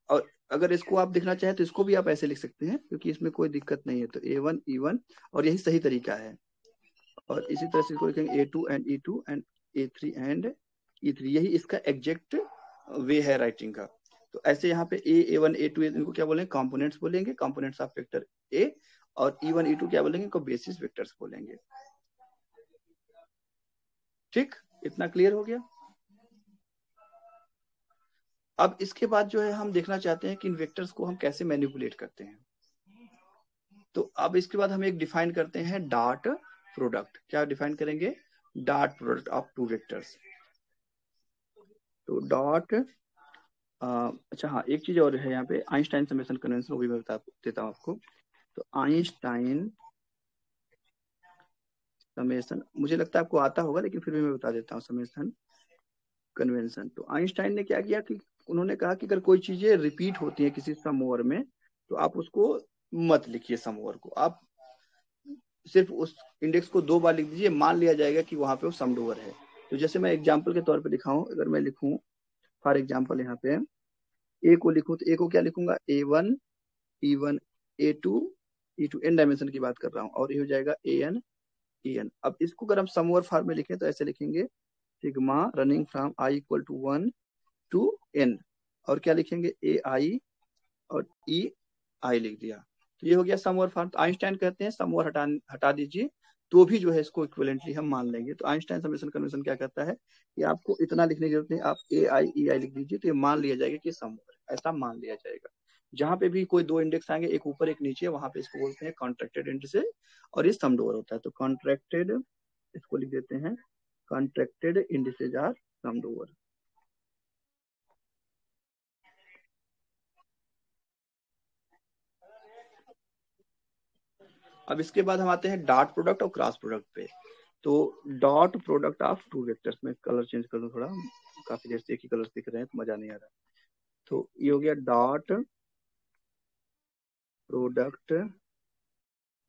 S1: और अगर इसको आप देखना चाहें तो इसको भी आप ऐसे लिख सकते हैं, क्योंकि इसमें कोई दिक्कत नहीं है। तो A1 E1, और यही सही तरीका है। और इसी तरह से इसको लिखेंगे A2 and E2 and A3 and E3, यही इसका एग्जैक्ट वे है राइटिंग का। तो ऐसे यहाँ पे A1 A2 इनको क्या बोलेंगे, कंपोनेंट्स बोलेंगे, कंपोनेंट्स ऑफ वेक्टर A। और E1 E2 क्या बोलेंगे, इनको बेसिस वेक्टर्स बोलेंगे। ठीक, इतना क्लियर हो गया। अब इसके बाद जो है हम देखना चाहते हैं कि इन वेक्टर्स को हम कैसे मैनिपुलेट करते हैं। तो अब इसके बाद हम एक डिफाइन करते हैं डॉट प्रोडक्ट। क्या डिफाइन करेंगे, dot product of two vectors. तो डॉट अच्छा हाँ, एक चीज और है यहाँ पे, आइंस्टाइन समेशन कन्वेंशन, वो भी मैं बता देता हूँ आपको। तो आइंस्टाइन समेशन, मुझे लगता है आपको आता होगा, लेकिन फिर भी मैं बता देता हूँ समेशन कन्वेंशन। तो आइंस्टाइन ने क्या किया कि उन्होंने कहा कि अगर कोई चीजें रिपीट होती है किसी सम ओवर में, तो आप उसको मत लिखिए सम ओवर को, आप सिर्फ उस इंडेक्स को 2 बार लिख दीजिए, मान लिया जाएगा कि वहां पे वो समड ओवर है। तो जैसे मैं एग्जाम्पल के तौर पे दिखाऊं, अगर मैं लिखूं फॉर एग्जाम्पल यहाँ पे ए को लिखूं, तो ए को क्या लिखूंगा, A1 E1 A2 E2, N dimension की बात कर रहा हूँ, और ये हो जाएगा AN EN। अब इसको अगर हम सम ओवर फॉर्म में लिखें तो ऐसे लिखेंगे, sigma running from I equal to 1 to N, और क्या लिखेंगे, AI और EI लिख दिया। तो ये हो गया सम ओवर फॉर्म। तो आइंस्टाइन कहते हैं सम ओवर हटा दीजिए तो भी जो है इसको इक्विवेलेंटली हम मान लेंगे। तो आइंस्टाइन समेशन कन्वेंशन क्या कहता है कि आपको इतना लिखने की जरूरत नहीं, आप AI EI लिख दीजिए, तो ये मान लिया जाएगा कि सम ओवर, ऐसा मान लिया जाएगा। जहां पे भी कोई 2 इंडेक्स आएंगे, एक ऊपर एक नीचे, वहां पे इसको बोलते हैं कॉन्ट्रैक्टेड इंडेक्स, और ये समड ओवर होता है। तो कॉन्ट्रैक्टेड, इसको लिख देते हैं contracted indices are summed over. अब इसके बाद हम आते हैं डॉट प्रोडक्ट और क्रॉस प्रोडक्ट पे। तो डॉट प्रोडक्ट ऑफ 2 वेक्टर्स में कलर चेंज कर दूं थोड़ा, काफी देर से एक ही कलर दिख रहे हैं तो मजा नहीं आ रहा। तो ये हो गया डॉट प्रोडक्ट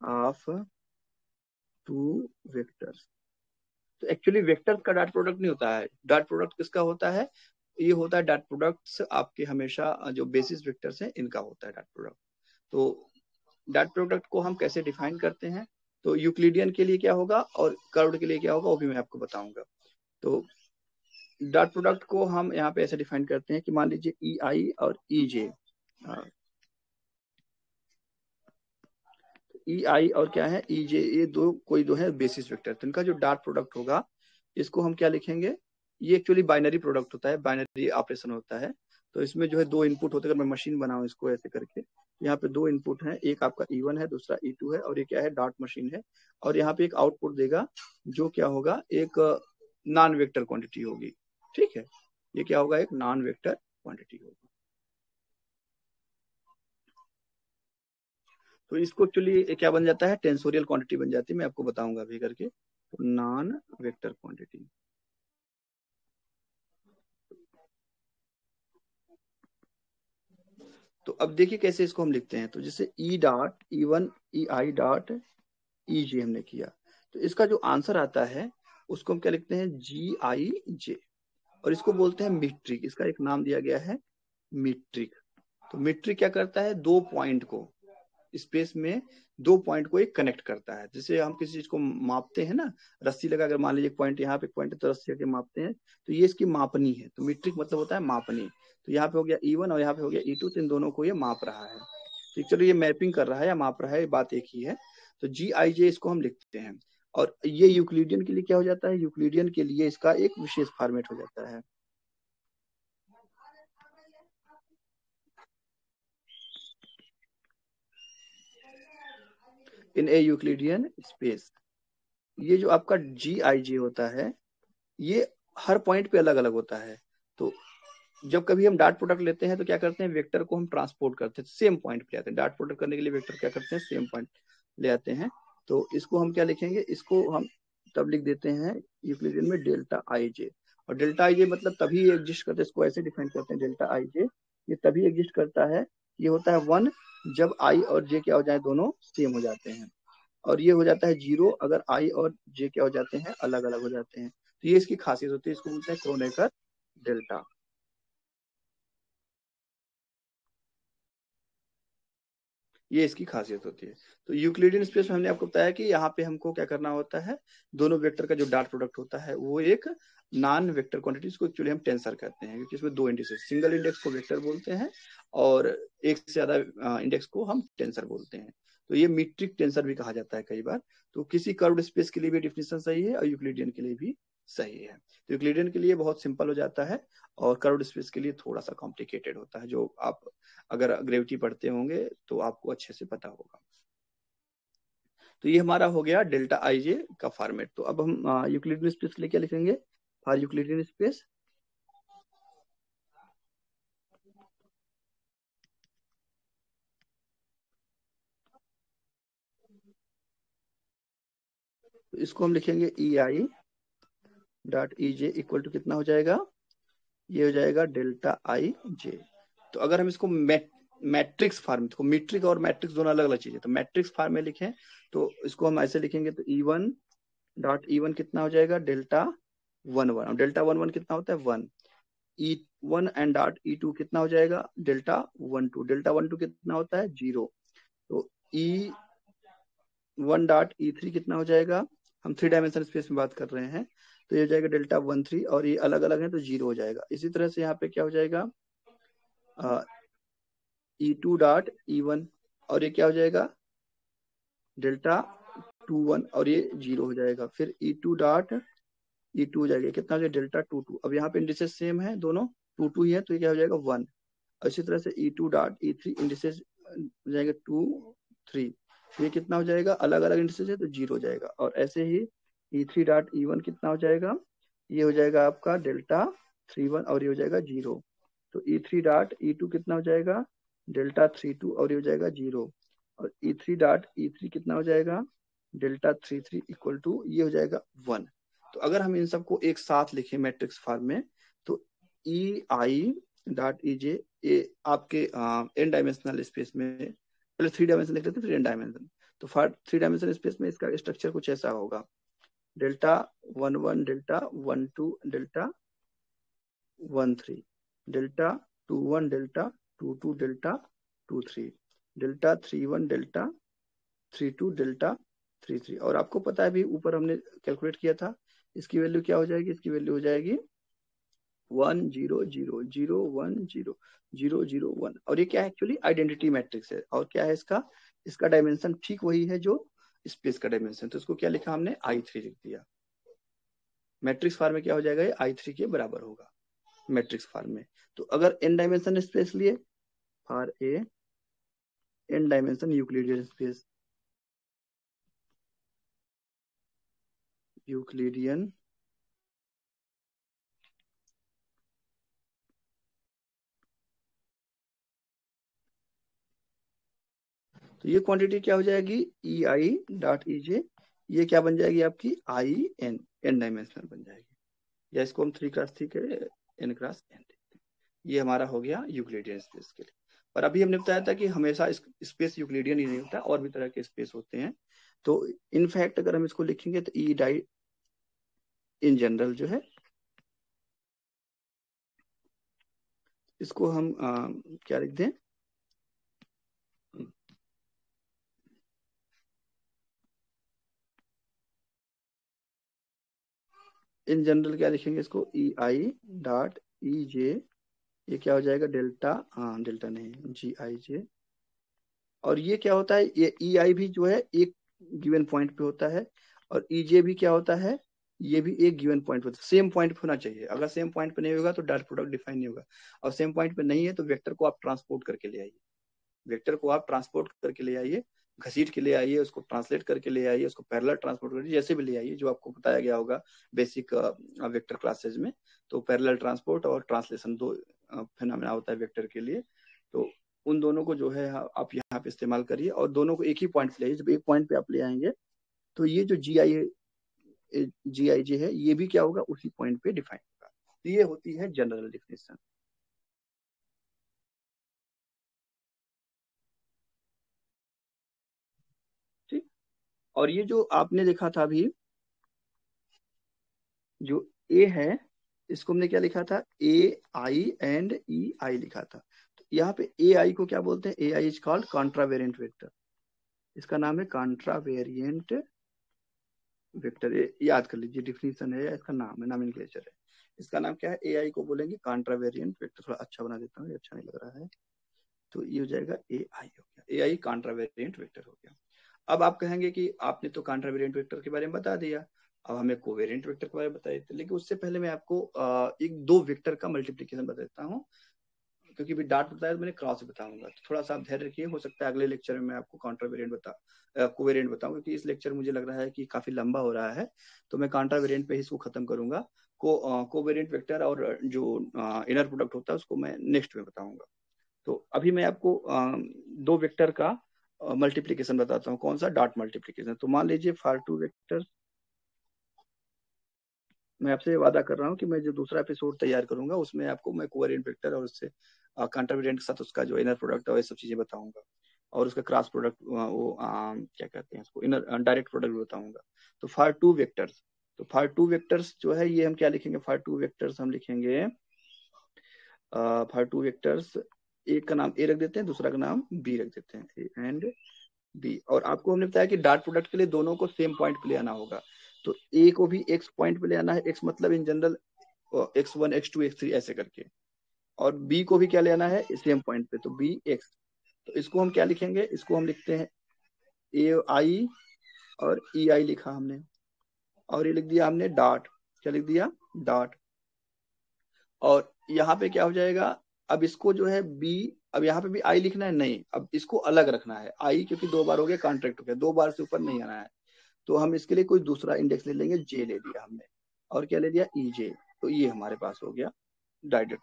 S1: ऑफ 2 वेक्टर्स। तो एक्चुअली वेक्टर्स का डॉट प्रोडक्ट नहीं होता है, डॉट प्रोडक्ट किसका होता है, ये होता है डॉट प्रोडक्ट्स आपके हमेशा जो बेसिस वेक्टर्स हैं इनका होता है डॉट प्रोडक्ट। तो डॉट प्रोडक्ट को हम कैसे डिफाइन करते हैं, तो यूक्लिडियन के लिए क्या होगा और कर्व्ड के लिए क्या होगा वो भी मैं आपको बताऊंगा। तो डॉट प्रोडक्ट को हम यहाँ पे ऐसे डिफाइन करते हैं कि मान लीजिए EI और EJ, EI और क्या है EJ, ये कोई दो है बेसिस वेक्टर, तो इनका जो डॉट प्रोडक्ट होगा इसको हम क्या लिखेंगे, ये एक्चुअली बाइनरी प्रोडक्ट होता है, बाइनरी ऑपरेशन होता है। तो इसमें जो है 2 इनपुट होते हैं, अगर मैं मशीन बनाऊं इसको ऐसे करके, यहाँ पे 2 इनपुट हैं, एक आपका E1 है, दूसरा E2 है, और ये क्या है डॉट मशीन है, और यहाँ पे एक आउटपुट देगा जो क्या होगा, एक नॉन वेक्टर क्वांटिटी होगी। ठीक है, ये क्या होगा, एक नॉन वेक्टर क्वांटिटी होगी। तो इसको एक्चुअली क्या बन जाता है, टेंसोरियल क्वांटिटी बन जाती है, मैं आपको बताऊंगा अभी करके। तो नॉन वेक्टर क्वांटिटी। तो अब देखिए कैसे इसको हम लिखते हैं। तो जैसे E dot E1 EI dot EJ हमने किया, तो इसका जो आंसर आता है उसको हम क्या लिखते हैं, GIJ, और इसको बोलते हैं मीट्रिक। इसका एक नाम दिया गया है मीट्रिक। तो मीट्रिक क्या करता है, 2 पॉइंट को स्पेस में, 2 पॉइंट को एक कनेक्ट करता है। जैसे हम किसी चीज को मापते हैं ना, रस्सी लगा, अगर मान लीजिए एक पॉइंट यहाँ पे, एक पॉइंट है, तो रस्सी लगा के मापते हैं, तो ये इसकी मापनी है। तो मीट्रिक मतलब होता है मापनी। तो यहाँ पे हो गया E1 और यहाँ पे हो गया E2, तो इन दोनों को ये माप रहा है। तो चलो ये मैपिंग कर रहा है या माप रहा है, ये बात एक ही है। तो GIJ इसको हम लिखते हैं। और ये यूक्लिडियन के लिए क्या हो जाता है, यूक्लिडियन के लिए इसका एक विशेष फॉर्मेट हो जाता है। इन ए यूक्लिडियन स्पेस, ये जो आपका GIJ होता है ये हर पॉइंट पे अलग अलग होता है। तो जब कभी हम डॉट प्रोडक्ट लेते हैं तो क्या करते हैं, वेक्टर को हम ट्रांसपोर्ट करते हैं, सेम पॉइंट पे आते हैं। डॉट प्रोडक्ट करने के लिए वेक्टर क्या करते हैं, सेम पॉइंट ले आते हैं। तो इसको हम क्या लिखेंगे, इसको हम तब लिख देते हैं यूक्लिडियन में डेल्टा IJ। और डेल्टा IJ मतलब तभी एग्जिस्ट करता है, इसको ऐसे डिफाइन करते हैं डेल्टा IJ, ये तभी एग्जिस्ट करता है, ये होता है 1 जब I और J क्या हो जाए, दोनों सेम हो जाते हैं। और ये हो जाता है 0 अगर I और J क्या हो जाते हैं, अलग अलग हो जाते हैं। तो ये इसकी खासियत होती है, इसको बोलते हैं क्रोनेकर डेल्टा। ये इसकी खासियत होती है। तो यूक्लिडियन स्पेस में हमने आपको बताया कि यहाँ पे हमको क्या करना होता है, दोनों वेक्टर का जो डॉट प्रोडक्ट होता है वो एक नॉन वेक्टर क्वांटिटी को एक्चुअली हम टेंसर कहते हैं, क्योंकि इसमें 2 इंडेक्स, सिंगल इंडेक्स को वेक्टर बोलते हैं और एक से ज्यादा इंडेक्स को हम टेंसर बोलते हैं। तो ये मीट्रिक टेंसर भी कहा जाता है कई बार। तो किसी कर्व्ड स्पेस के लिए भी डेफिनेशन सही है और यूक्लिडियन के लिए भी सही है। तो यूक्लिडियन के लिए बहुत सिंपल हो जाता है और कर्व्ड स्पेस के लिए थोड़ा सा कॉम्प्लिकेटेड होता है, जो आप अगर ग्रेविटी पढ़ते होंगे तो आपको अच्छे से पता होगा। तो ये हमारा हो गया डेल्टा IJ का फॉर्मेट। तो अब हम यूक्लिडियन स्पेस के लिए क्या लिखेंगे, फॉर यूक्लिडियन स्पेस तो इसको हम लिखेंगे EI dot EJ equal to कितना हो जाएगा, ये हो जाएगा डेल्टा IJ। तो अगर हम इसको मैट्रिक्स फॉर्म, तो मीट्रिक और मैट्रिक्स दोनों अलग अलग चीजें, तो मैट्रिक्स फॉर्म में लिखें तो इसको हम ऐसे लिखेंगे, तो E1 कितना हो जाएगा, डेल्टा 1 1, और डेल्टा 1 1 कितना होता है 1, E1 एंड डॉट E2 कितना हो जाएगा, डेल्टा 1 2, डेल्टा 1 2 कितना होता है 0, तो E1 डॉट E3 कितना हो जाएगा, हम 3 डायमेंशन स्पेस में बात कर रहे हैं, तो ये हो जाएगा डेल्टा 1 3, और ये अलग अलग है तो 0 हो जाएगा। इसी तरह से यहाँ पे क्या हो जाएगा, E2 डॉट E1, और ये क्या हो जाएगा, डेल्टा 2 1, और ये 0 हो जाएगा। फिर E2 डॉट E2 हो जाएगा, कितना हो जाएगा, डेल्टा 2 2, अब यहाँ पे इंडिसेस सेम है दोनों, 2 2 ही है, तो ये क्या हो जाएगा 1, और इसी तरह से E2 डॉट E3 इंडिसेस हो जाएगा 2 3, ये कितना हो जाएगा, अलग अलग इंडिसेस है तो 0 हो जाएगा। और ऐसे ही E3 डॉट E1 कितना हो जाएगा, ये हो जाएगा आपका डेल्टा 3 1, और ये हो जाएगा 0, तो E3 डॉट E2 कितना हो जाएगा, डेल्टा 3 2, और ये हो जाएगा 0, और E3 डॉट E3 कितना हो जाएगा, डेल्टा 3 3 इक्वल टू, ये हो जाएगा 1। तो अगर हम इन सबको एक साथ लिखें मैट्रिक्स फॉर्म में, तो EI डॉट EJ, ये आपके एन डायमेंशनल स्पेस में, पहले 3 डायमेंशन लिख लेते हैं फिर एन डायमेंशन, तो 3 डायमेंशनल स्पेस में इसका स्ट्रक्चर कुछ ऐसा होगा, delta 1 1, delta 1 2, delta 1 3, delta 2 1, delta 2 2, delta 2 3, delta 3 1, delta 3 2, delta 3 3, और आपको पता है भी ऊपर हमने कैलकुलेट किया था, इसकी वैल्यू क्या हो जाएगी, इसकी वैल्यू हो जाएगी 1 0 0 0 1 0 0 0 1, और ये क्या है, एक्चुअली आइडेंटिटी मैट्रिक्स है, और क्या है इसका, इसका डायमेंशन ठीक वही है जो स्पेस का डायमेंशन, तो इसको क्या लिखा हमने, I3 लिख दिया। मैट्रिक्स फॉर्म में क्या हो जाएगा, ये I3 के बराबर होगा मैट्रिक्स फॉर्म में। तो अगर n डायमेंशन स्पेस लिए, for a n dimension Euclidean space, Euclidean तो ये क्वांटिटी क्या हो जाएगी, EI डॉट EJ, ये क्या बन जाएगी आपकी IN, n डायमेंशनल बन जाएगी, या इसको हम 3x3 के n×n, ये हमारा हो गया यूक्लिडियन स्पेस के लिए। और अभी हमने बताया था कि हमेशा स्पेस यूक्लिडियन ही नहीं होता, और भी तरह के स्पेस होते हैं, तो इनफैक्ट अगर हम इसको लिखेंगे तो ई डाई इन जनरल जो है, इसको हम क्या लिख दें, इन जनरल क्या लिखेंगे इसको, EI डॉट EJ, ये क्या हो जाएगा, डेल्टा, डेल्टा नहीं GIJ, और ये क्या होता है, ये EI भी जो है एक गिवन पॉइंट पे होता है, और EJ भी क्या होता है, ये भी एक गिवन पॉइंट पे होता है, सेम पॉइंट पे होना चाहिए, अगर सेम पॉइंट पे नहीं होगा तो डॉट प्रोडक्ट डिफाइन नहीं होगा, और सेम पॉइंट पे नहीं है तो वेक्टर को आप ट्रांसपोर्ट करके ले आइए, वेक्टर को आप ट्रांसपोर्ट करके ले आइए, घसीट के ले आइए, उसको ट्रांसलेट करके ले आइए, उसको पैरेलल ट्रांसपोर्ट करिए, जैसे भी ले आइए, जो आपको बताया गया होगा बेसिक वेक्टर क्लासेज में, तो पैरेलल ट्रांसपोर्ट और ट्रांसलेशन दो फिनोमेना होता है वेक्टर के लिए, तो उन दोनों को जो है आप यहाँ पे इस्तेमाल करिए, और दोनों को एक ही पॉइंट पे ले आइए, जब एक पॉइंट पे आप ले आएंगे तो ये जो GIJ है, ये भी क्या होगा, उसी पॉइंट पे डिफाइन होगा, तो ये होती है जनरल डेफिनेशन। ठीक, और ये जो आपने देखा था अभी, जो ए है, इसको हमने क्या लिखा था, AIEI लिखा था, तो यहाँ पे AI को क्या बोलते हैं, AI इज कॉल्ड कॉन्ट्रावेरिएंट वेक्टर, इसका नाम है कॉन्ट्रावेरिएंट वेक्टर, याद कर लीजिए, डिफिनीशन है या इसका नाम है, नॉमेनक्लेचर है, इसका नाम क्या है, AI को बोलेंगे कॉन्ट्रावेरिएंट वेक्टर, थोड़ा अच्छा बना देता हूँ, ये अच्छा नहीं लग रहा है, तो ये हो जाएगा AI हो गया, AI कॉन्ट्रावेरिएंट वेक्टर हो गया। अब आप कहेंगे कि आपने तो कॉन्ट्रावेरिएंट वेक्टर के बारे में बता दिया, अब हमें कोवेरिएंट वेक्टर के बारे में बताइए, लेकिन उससे पहले मैं आपको एक दो वेक्टर का मल्टीप्लीकेशन बता देता हूँ, क्योंकि भी डाट बताया तो मैंने क्रॉस बताऊंगा, तो थोड़ा सा आप धैर्य रखिए, हो सकता है अगले लेक्चर में मैं आपको कोवेरिएंट बताऊं, क्योंकि इस लेक्चर मुझे लग रहा है कि काफी लंबा हो रहा है, तो मैं कॉन्ट्रावेरिएंट पे ही इसको खत्म करूंगा, कोवेरिएंट वेक्टर और जो इनर प्रोडक्ट होता है उसको मैं नेक्स्ट में बताऊंगा। तो अभी मैं आपको दो वेक्टर का मल्टीप्लीकेशन बताता हूँ, कौन सा, डॉट मल्टीप्लीकेशन। तो मान लीजिए फॉर टू वेक्टर, मैं आपसे वादा कर रहा हूँ कि मैं जो दूसरा एपिसोड तैयार करूंगा उसमें आपको मैं कोवेरिएंट वेक्टर और उससे कंट्रीब्यूटेंट के साथ उसका जो इनर प्रोडक्ट है वो सब चीजें बताऊंगा, और उसका क्रॉस प्रोडक्ट वो क्या कहते हैं उसको, इनर डायरेक्ट प्रोडक्ट बताऊंगा। तो फॉर टू वेक्टर्स, तो फॉर टू वेक्टर्स जो है ये हम क्या लिखेंगे, फॉर टू वेक्टर्स हम लिखेंगे फॉर टू वेक्टर्स, एक का नाम ए रख देते हैं, दूसरा का नाम बी रख देते हैं, ए एंड बी। और आपको हमने बताया कि डॉट प्रोडक्ट के लिए दोनों को सेम पॉइंट पे ले आना होगा, तो ए को भी एक्स पॉइंट पे ले आना है, एक्स मतलब in general x1 x2 x3 ऐसे करके, और बी को भी क्या ले आना है सेम पॉइंट पे, तो बी एक्स। तो इसको हम क्या लिखेंगे, इसको हम लिखते हैं ए आई और ई आई लिखा हमने, और ये लिख दिया हमने डॉट, क्या लिख दिया डॉट। और यहाँ पे क्या हो जाएगा, अब इसको जो है बी, अब यहाँ पे भी आई लिखना है नहीं, अब इसको अलग रखना है आई, क्योंकि 2 बार हो गया कॉन्ट्रैक्ट हो गया, 2 बार से ऊपर नहीं आना है। तो हम इसके लिए कोई दूसरा इंडेक्स ले लेंगे, जे ले लिया हमने, और क्या ले लिया ई जे। तो ये हमारे पास हो गया डॉट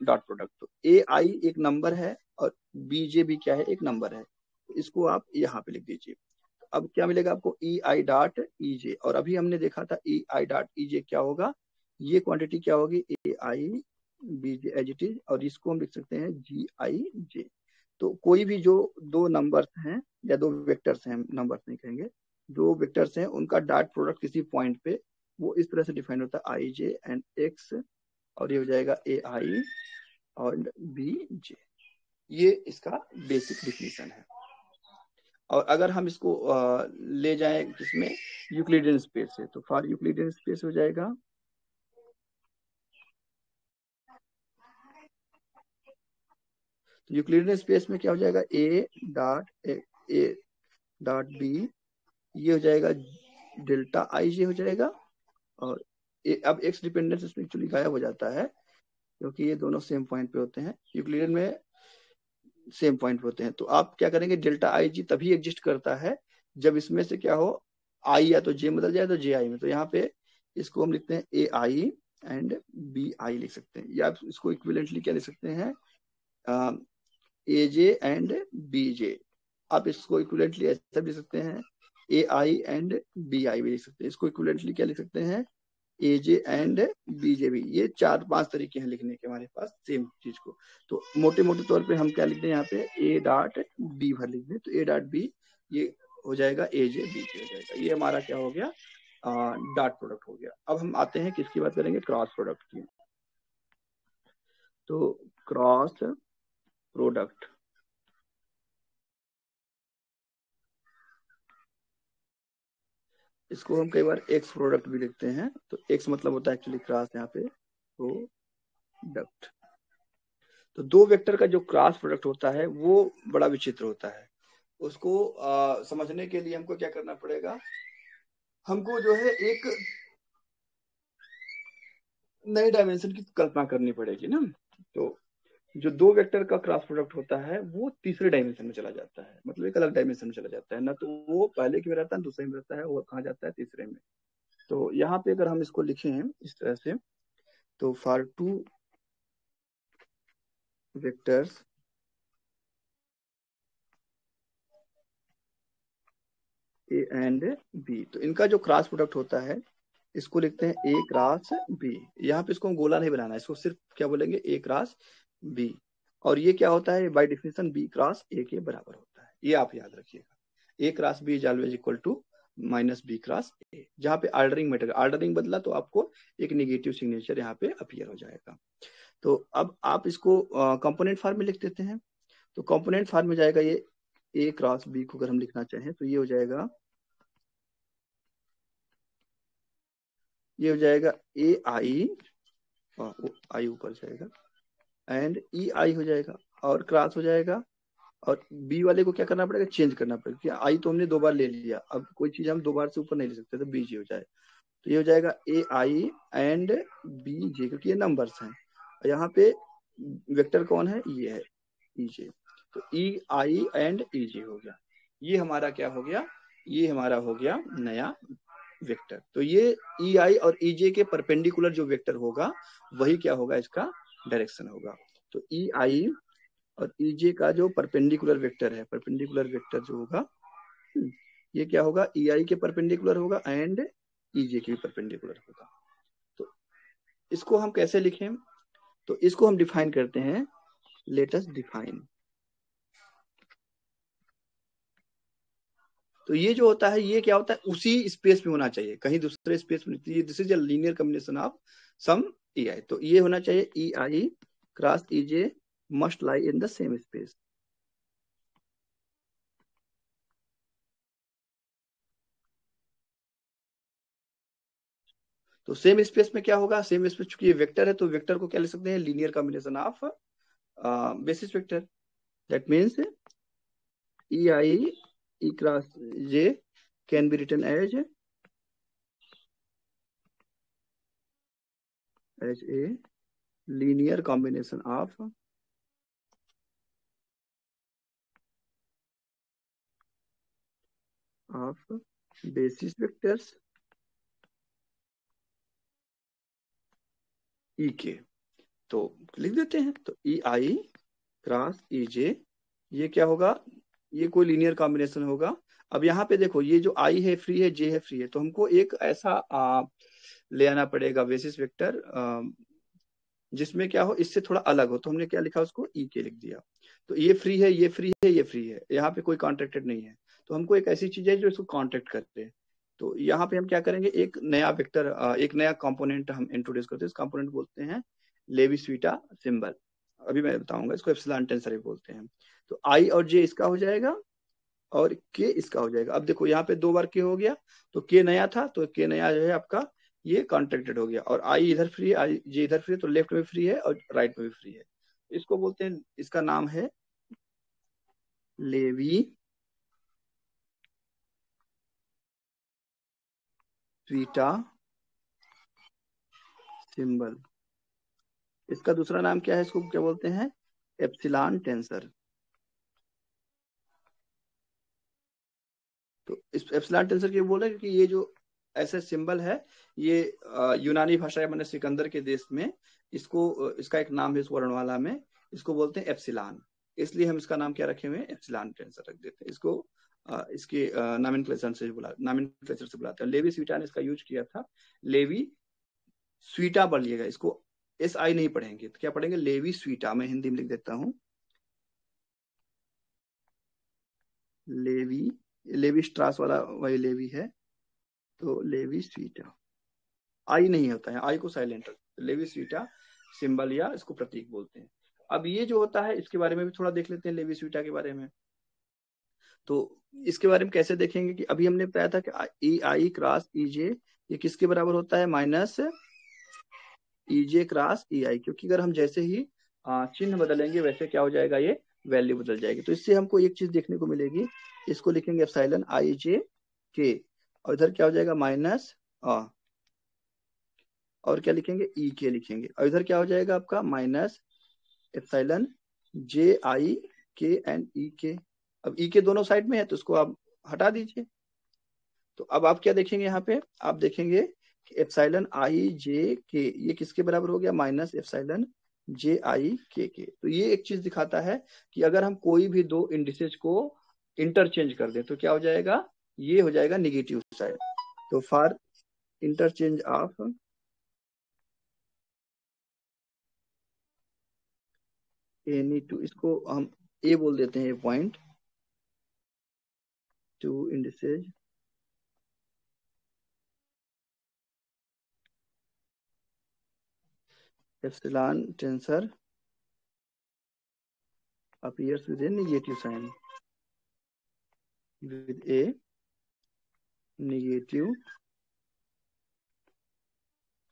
S1: प्रोडक्ट। तो ए आई एक नंबर है और बी जे भी क्या है, एक नंबर है, तो इसको आप यहाँ पे लिख दीजिए। अब क्या मिलेगा आपको, ई आई डॉट ई जे, और अभी हमने देखा था ई आई डॉट ई जे क्या होगा, ये क्वांटिटी क्या होगी A I B J as it is, और इसको हम लिख सकते हैं जी आई जे। तो कोई भी जो दो नंबर्स हैं या दो वेक्टर्स हैं, नंबर्स नहीं कहेंगे, दो वेक्टर्स हैं उनका डॉट प्रोडक्ट किसी पॉइंट पे वो इस तरह से डिफाइन होता है, आई जे एंड एक्स, और ये हो जाएगा ए आई और बी जे। ये इसका बेसिक डिफिनीशन है। और अगर हम इसको ले जाएं किसमें, यूक्लिडियन स्पेस से, तो फॉर यूक्लिडियन स्पेस हो जाएगा, तो यूक्लिडियन स्पेस में क्या हो जाएगा, ए डॉट बी, ये हो जाएगा डेल्टा आई जे हो जाएगा, और अब एक्स डिपेंडेंस इसमें एक्चुअली गायब हो जाता है, क्योंकि ये दोनों सेम पॉइंट पे होते हैं, यूक्लिडियन में सेम पॉइंट पे होते हैं। तो आप क्या करेंगे, डेल्टा आई जी तभी एग्जिस्ट करता है जब इसमें से क्या हो, आई या तो जे बदल जाए तो जे आई में। तो यहाँ पे इसको हम लिखते हैं ए आई एंड बी आई लिख सकते हैं, या आप इसको इक्विवेलेंटली क्या लिख सकते हैं, ए जे एंड बी जे। आप इसको इक्विवेलेंटली ऐसा भी लिख सकते हैं, ए आई एंड बी आई भी लिख सकते हैं। इसको इक्विवेलेंटली क्या लिख सकते हैं, ए जे एंड बी जे भी। ये 4-5 तरीके हैं लिखने के हमारे पास सेम चीज को। तो मोटे मोटे तौर पे हम क्या लिख दें यहाँ पे, ए डॉट बी भर लिख दें, तो ए डॉट बी ये हो जाएगा ए जे बी जे हो जाएगा। ये हमारा क्या हो गया, डॉट प्रोडक्ट हो गया। अब हम आते हैं किसकी बात करेंगे, क्रॉस प्रोडक्ट की। तो क्रॉस प्रोडक्ट, इसको हम कई बार एक्स प्रोडक्ट भी लिखते हैं। तो एक्स मतलब होता है एक्चुअली क्रॉस, यहाँ पे प्रोडक्ट। तो दो वेक्टर का जो क्रॉस प्रोडक्ट होता है वो बड़ा विचित्र होता है। उसको समझने के लिए हमको क्या करना पड़ेगा, हमको जो है एक नए डायमेंशन की कल्पना करनी पड़ेगी ना। तो जो दो वेक्टर का क्रॉस प्रोडक्ट होता है वो तीसरे डायमेंशन में चला जाता है, मतलब एक अलग डायमेंशन में चला जाता है ना, तो वो पहले की में रहता है, दूसरे में रहता है, वो कहाँ जाता है, तीसरे में। तो यहाँ पे अगर हम इसको लिखें इस तरह से, तो for two vectors a and b, तो इनका जो क्रॉस प्रोडक्ट होता है इसको लिखते हैं ए क्रॉस बी। यहाँ पे इसको हम गोला नहीं बनाना है, इसको सिर्फ क्या बोलेंगे, ए क्रॉस बी। और ये क्या होता है, by definition B cross A के बराबर होता है, ये आप याद रखिएगा। A cross B is always equal to minus B cross A. जहाँ पे ऑर्डरिंग मैटर, ऑर्डरिंग बदला तो आपको एक निगेटिव सिग्नेचर यहाँ पे अपीयर हो जाएगा। तो अब आप इसको कंपोनेंट फॉर्म में लिख देते हैं। तो कंपोनेंट फॉर्म में जाएगा ये ए क्रॉस बी को अगर हम लिखना चाहें तो ये हो जाएगा, ये हो जाएगा ए आई, आई ऊपर जाएगा, एंड ई आई हो जाएगा, और क्रॉस हो जाएगा। और बी वाले को क्या करना पड़ेगा, चेंज करना पड़ेगा, क्योंकि आई तो हमने 2 बार ले लिया, अब कोई चीज हम 2 बार से ऊपर नहीं ले सकते, तो बी जी हो जाए। तो ये हो जाएगा ए आई एंड बी जे, क्योंकि ये नंबर्स हैं, और यहाँ पे वेक्टर कौन है, ये है ई जे। तो ई आई एंड ई जे हो गया, ये हमारा क्या हो गया, ये हमारा हो गया नया वेक्टर। तो ये ई आई और ई जे के परपेंडिकुलर जो वेक्टर होगा वही क्या होगा, इसका डायरेक्शन होगा। तो ई आई और ई जे का जो परपेंडिकुलर वेक्टर है, परपेंडिकुलर वेक्टर जो होगा ये क्या होगा, ई आई के परपेंडिकुलर होगा एंड ई जे के परपेंडिकुलर होगा। तो इसको हम कैसे लिखें, तो इसको हम डिफाइन करते हैं लेट अस डिफाइन। तो ये जो होता है, ये क्या होता है, उसी स्पेस में होना चाहिए, कहीं दूसरे स्पेस में। This is a linear combination of some E I. तो ये होना चाहिए E I cross E J must lie in the same space. तो सेम स्पेस में क्या होगा, सेम स्पेस चूंकि ये वेक्टर है, तो वेक्टर को क्या लिख सकते हैं, linear combination of basis vector. That means E I E cross J can be written as a linear combination of basis vectors E K. तो लिख देते हैं, तो ई आई क्रॉस ई जे, ये क्या होगा, ये कोई लीनियर कॉम्बिनेशन होगा। अब यहाँ पे देखो, ये जो आई है फ्री है, जे है फ्री है, तो हमको एक ऐसा ले आना पड़ेगा बेसिस वेक्टर जिसमें क्या हो, इससे थोड़ा अलग हो। तो हमने क्या लिखा, उसको ई के लिख दिया। तो ये फ्री है, ये फ्री है, ये फ्री है, यहाँ पे कोई कॉन्ट्रैक्टेड नहीं है। तो हमको एक ऐसी चीज है जो इसको कॉन्ट्रैक्ट करते हैं। तो यहाँ पे हम क्या करेंगे, एक नया वेक्टर, एक नया कंपोनेंट हम इंट्रोड्यूस करते हैं। इस कंपोनेंट बोलते हैं लेवी स्वीटा सिंबल। अभी मैं बताऊंगा, इसको एप्सिलॉन टेंसर भी बोलते हैं। तो आई और जे इसका हो जाएगा, और के इसका हो जाएगा। अब देखो यहाँ पे दो बार के हो गया, तो के नया था, तो के नया जो है आपका ये कॉन्ट्रैक्टेड हो गया। और आई इधर फ्री है, आई जे इधर फ्री है, तो लेफ्ट में फ्री है और राइट में भी फ्री है। इसको बोलते हैं, इसका नाम है लेवी स्वीटा सिंबल। इसका दूसरा नाम क्या है, इसको क्या बोलते हैं, एप्सिलॉन टेंसर। तो इस एप्सिलॉन टेंसर क्यों बोल रहे हैं, क्योंकि ये जो ऐसे सिंबल है, ये यूनानी भाषा मैंने सिकंदर के देश में इसको इसका एक नाम है, इस वर्णमाला में इसको बोलते हैं एप्सिलॉन। इसलिए हम इसका नाम क्या रखे हुए हैं, एप्सिलॉन टेंसर रख देते हैं इसको। इसके नामिनक्लेचर से बुलाते हैं। लेवी स्वीटा ने इसका यूज किया था। लेवी स्वीटा पढ़ लिएगा इसको, एस आई नहीं पढ़ेंगे, तो क्या पढ़ेंगे, लेवी स्वीटा। मैं हिंदी में लिख देता हूँ, लेवी, लेवी स्ट्रास वाला वही लेवी है। तो लेवी स्वीटा, आई नहीं होता है, आई को साइलेंट रखते हैं। लेवी स्वीटा सिंबल या इसको प्रतीक बोलते हैं। अब ये जो होता है, इसके बारे में भी थोड़ा देख लेते हैं, लेवी स्वीटा के बारे में। तो इसके बारे में कैसे देखेंगे, कि अभी हमने बताया था कि ई आई क्रॉस ई जे ये किसके बराबर होता है, माइनस ई जे क्रॉस ई आई। क्योंकि अगर हम जैसे ही चिन्ह बदलेंगे, वैसे क्या हो जाएगा, ये वैल्यू बदल जाएगी। तो इससे हमको एक चीज देखने को मिलेगी, इसको लिखेंगे एप्सिलॉन आई जे के, और इधर क्या हो जाएगा, माइनस, और क्या लिखेंगे, ई के लिखेंगे, और इधर क्या हो जाएगा आपका, माइनस एप्सिलॉन जे आई के एंड ई के। अब ई के दोनों साइड में है, तो उसको आप हटा दीजिए। तो अब आप क्या देखेंगे, यहाँ पे आप देखेंगे कि एप्सिलॉन आई जे के ये किसके बराबर हो गया, माइनस एप्सिलॉन जे आई के। तो ये एक चीज दिखाता है कि अगर हम कोई भी दो इंडिसेज को इंटरचेंज कर दें, तो क्या हो जाएगा, ये हो जाएगा निगेटिव साइड। तो for interchange of any two, इसको हम ए बोल देते हैं, point two indices epsilon tensor appears with a negative sign, with a negative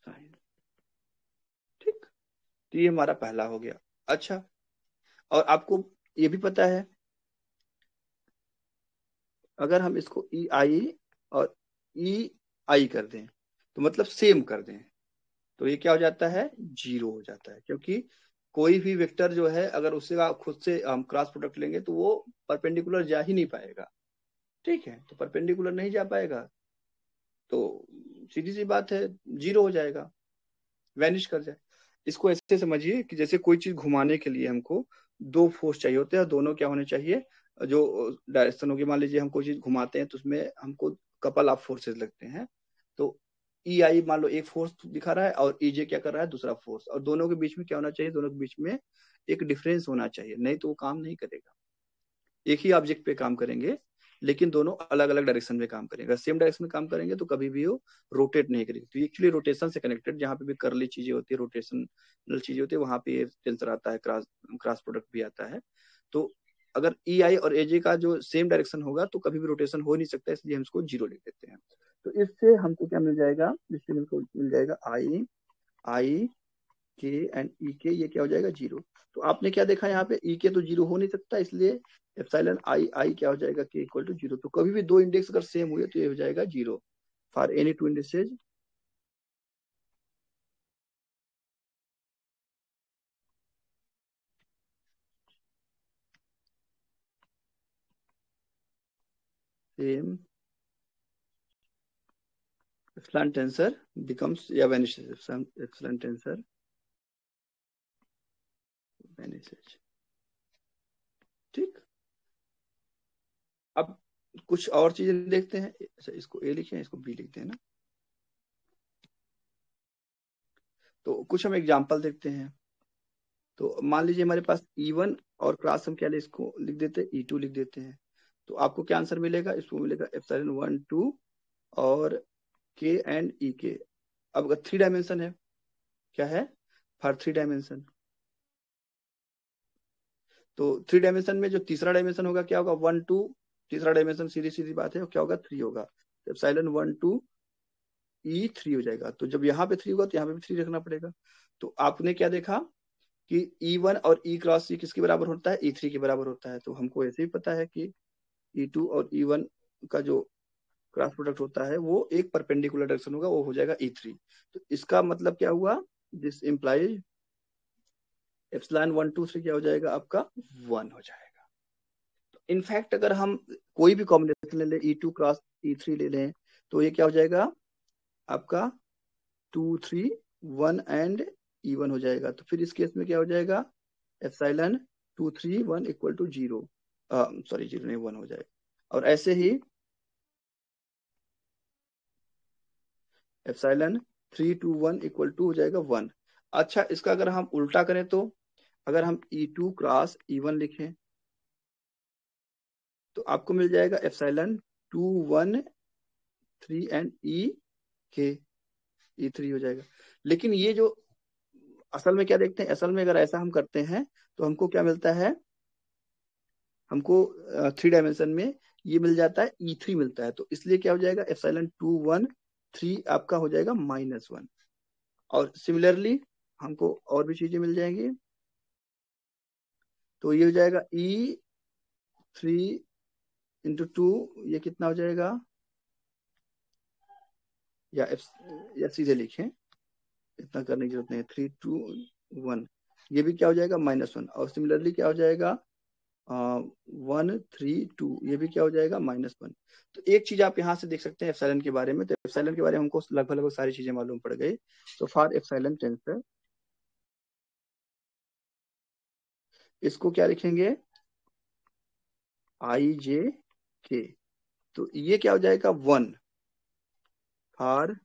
S1: sign। ठीक, तो ये हमारा पहला हो गया। अच्छा, और आपको ये भी पता है, अगर हम इसको ई आई और ई आई कर दें, तो मतलब सेम कर दें, तो ये क्या हो जाता है, जीरो हो जाता है। क्योंकि कोई भी वेक्टर जो है, अगर उससे आप खुद से हम क्रॉस प्रोडक्ट लेंगे, तो वो परपेंडिकुलर जा ही नहीं पाएगा। ठीक है, तो परपेंडिकुलर नहीं जा पाएगा, तो सीधी सी बात है, जीरो हो जाएगा, वैनिश कर जाए। इसको ऐसे समझिए कि जैसे कोई चीज घुमाने के लिए हमको दो फोर्स चाहिए होते हैं, दोनों क्या होने चाहिए, जो डायरेक्शन होगी, मान लीजिए हम कोई चीज घुमाते हैं, तो उसमें हमको कपल ऑफ फोर्सेस लगते हैं। तो ई आई मान लो एक फोर्स दिखा रहा है और ई जे क्या कर रहा है, दूसरा फोर्स, और दोनों के बीच में क्या होना चाहिए, दोनों के बीच में एक डिफरेंस होना चाहिए, नहीं तो वो काम नहीं करेगा। एक ही ऑब्जेक्ट पे काम करेंगे लेकिन दोनों अलग अलग डायरेक्शन में काम करेंगे। सेम डायरेक्शन में काम करेंगे तो कभी भी वो रोटेट नहीं करेगी। तो एक्चुअली रोटेशन से कनेक्टेड, जहाँ पे भी करली चीजें होती है, रोटेशनल चीजें होती है, वहां पे टेंसर आता है, क्रॉस क्रॉस प्रोडक्ट भी आता है। तो अगर ई आई और एजे का जो सेम डायरेक्शन होगा तो कभी भी रोटेशन हो नहीं सकता, इसलिए हम इसको जीरो लिख देते हैं। तो इससे हमको क्या मिल जाएगा, इससे हमको मिल जाएगा आई आई के एंड ई के, ये क्या हो जाएगा, जीरो। तो आपने क्या देखा यहाँ पे, ई के तो जीरो हो नहीं सकता, इसलिए एप्सिलॉन आई आई क्या हो जाएगा, के इक्वल टू जीरो। तो कभी भी दो इंडेक्स अगर सेम हुए तो ये हो जाएगा zero for any two indexes. Same epsilon tensor becomes या वेनिशेस, एप्सिलॉन टेंसर वेनिशेस। ठीक। अब कुछ और चीजें देखते हैं। अच्छा, इसको ए लिखे, इसको बी लिखते हैं ना। तो कुछ हम एग्जांपल देखते हैं। तो मान लीजिए हमारे पास E1 और क्लास हम क्या ले, इसको लिख देते हैं E2 लिख देते हैं। तो आपको क्या आंसर मिलेगा, इसको मिलेगा एप्सिलॉन 1 2 और के एंड ई के। अब अगर थ्री डायमेंशन है, क्या है, फॉर थ्री डायमेंशन, तो थ्री डायमेंशन में जो तीसरा डायमेंशन होगा क्या होगा, 1 2, तीसरा डायमेंशन सीधी सीधी बात है, क्या होगा, 3 होगा। तो एप्सिलॉन 1 2 E3 हो जाएगा। तो जब यहाँ पे 3 होगा तो यहाँ पे भी 3 रखना पड़ेगा। तो आपने क्या देखा कि E1 और E क्रॉस C किसके बराबर होता है, E3 के बराबर होता है। तो हमको ऐसे ही पता है कि E2 और E1 का जो क्रॉस प्रोडक्ट होता है वो एक परपेंडिकुलर डायरेक्शन होगा, वो हो जाएगा E3। तो इसका मतलब क्या हुआ, दिस इम्प्लाइज एप्सिलॉन 1 2 3 क्या हो जाएगा आपका, 1 हो जाएगा। तो इनफैक्ट अगर हम कोई भी कॉम्बिनेशन ले लें, E2 क्रॉस E3 ले लें, तो ये क्या हो जाएगा आपका 2 3 1 एंड E1 हो जाएगा। तो फिर इस केस में क्या हो जाएगा, epsilon 2 3 1 equal to zero, sorry zero नहीं, 1 हो जाएगा। और ऐसे ही एप्सिलॉन 3 2 1 इक्वल टू हो जाएगा 1। अच्छा, इसका अगर हम उल्टा करें तो अगर हम E2 क्रॉस E1 लिखें तो आपको मिल जाएगा एप्सिलॉन 2 1 3 एंड ई के, E3 हो जाएगा। लेकिन ये जो असल में क्या देखते हैं, असल में अगर ऐसा हम करते हैं तो हमको क्या मिलता है, हमको थ्री डायमेंशन में ये मिल जाता है, E3 मिलता है। तो इसलिए क्या हो जाएगा, एप्सिलॉन 2 1 3 आपका हो जाएगा -1। और सिमिलरली हमको और भी चीजें मिल जाएंगी। तो ये हो जाएगा E3 इंटू 2, ये कितना हो जाएगा, या या सीधे लिखें, इतना करने की जरूरत नहीं है, 3 2 1, ये भी क्या हो जाएगा -1। और सिमिलरली क्या हो जाएगा 1 3 2, ये भी क्या हो जाएगा -1। तो एक चीज आप यहाँ से देख सकते हैं एप्सिलॉन के बारे में। तो एप्सिलॉन के बारे में हमको लगभग लगभग सारी चीजें मालूम पड़ गई। तो फॉर एप्सिलॉन टेंसर इसको क्या लिखेंगे, आई जे के। तो ये क्या हो जाएगा 1 फॉर,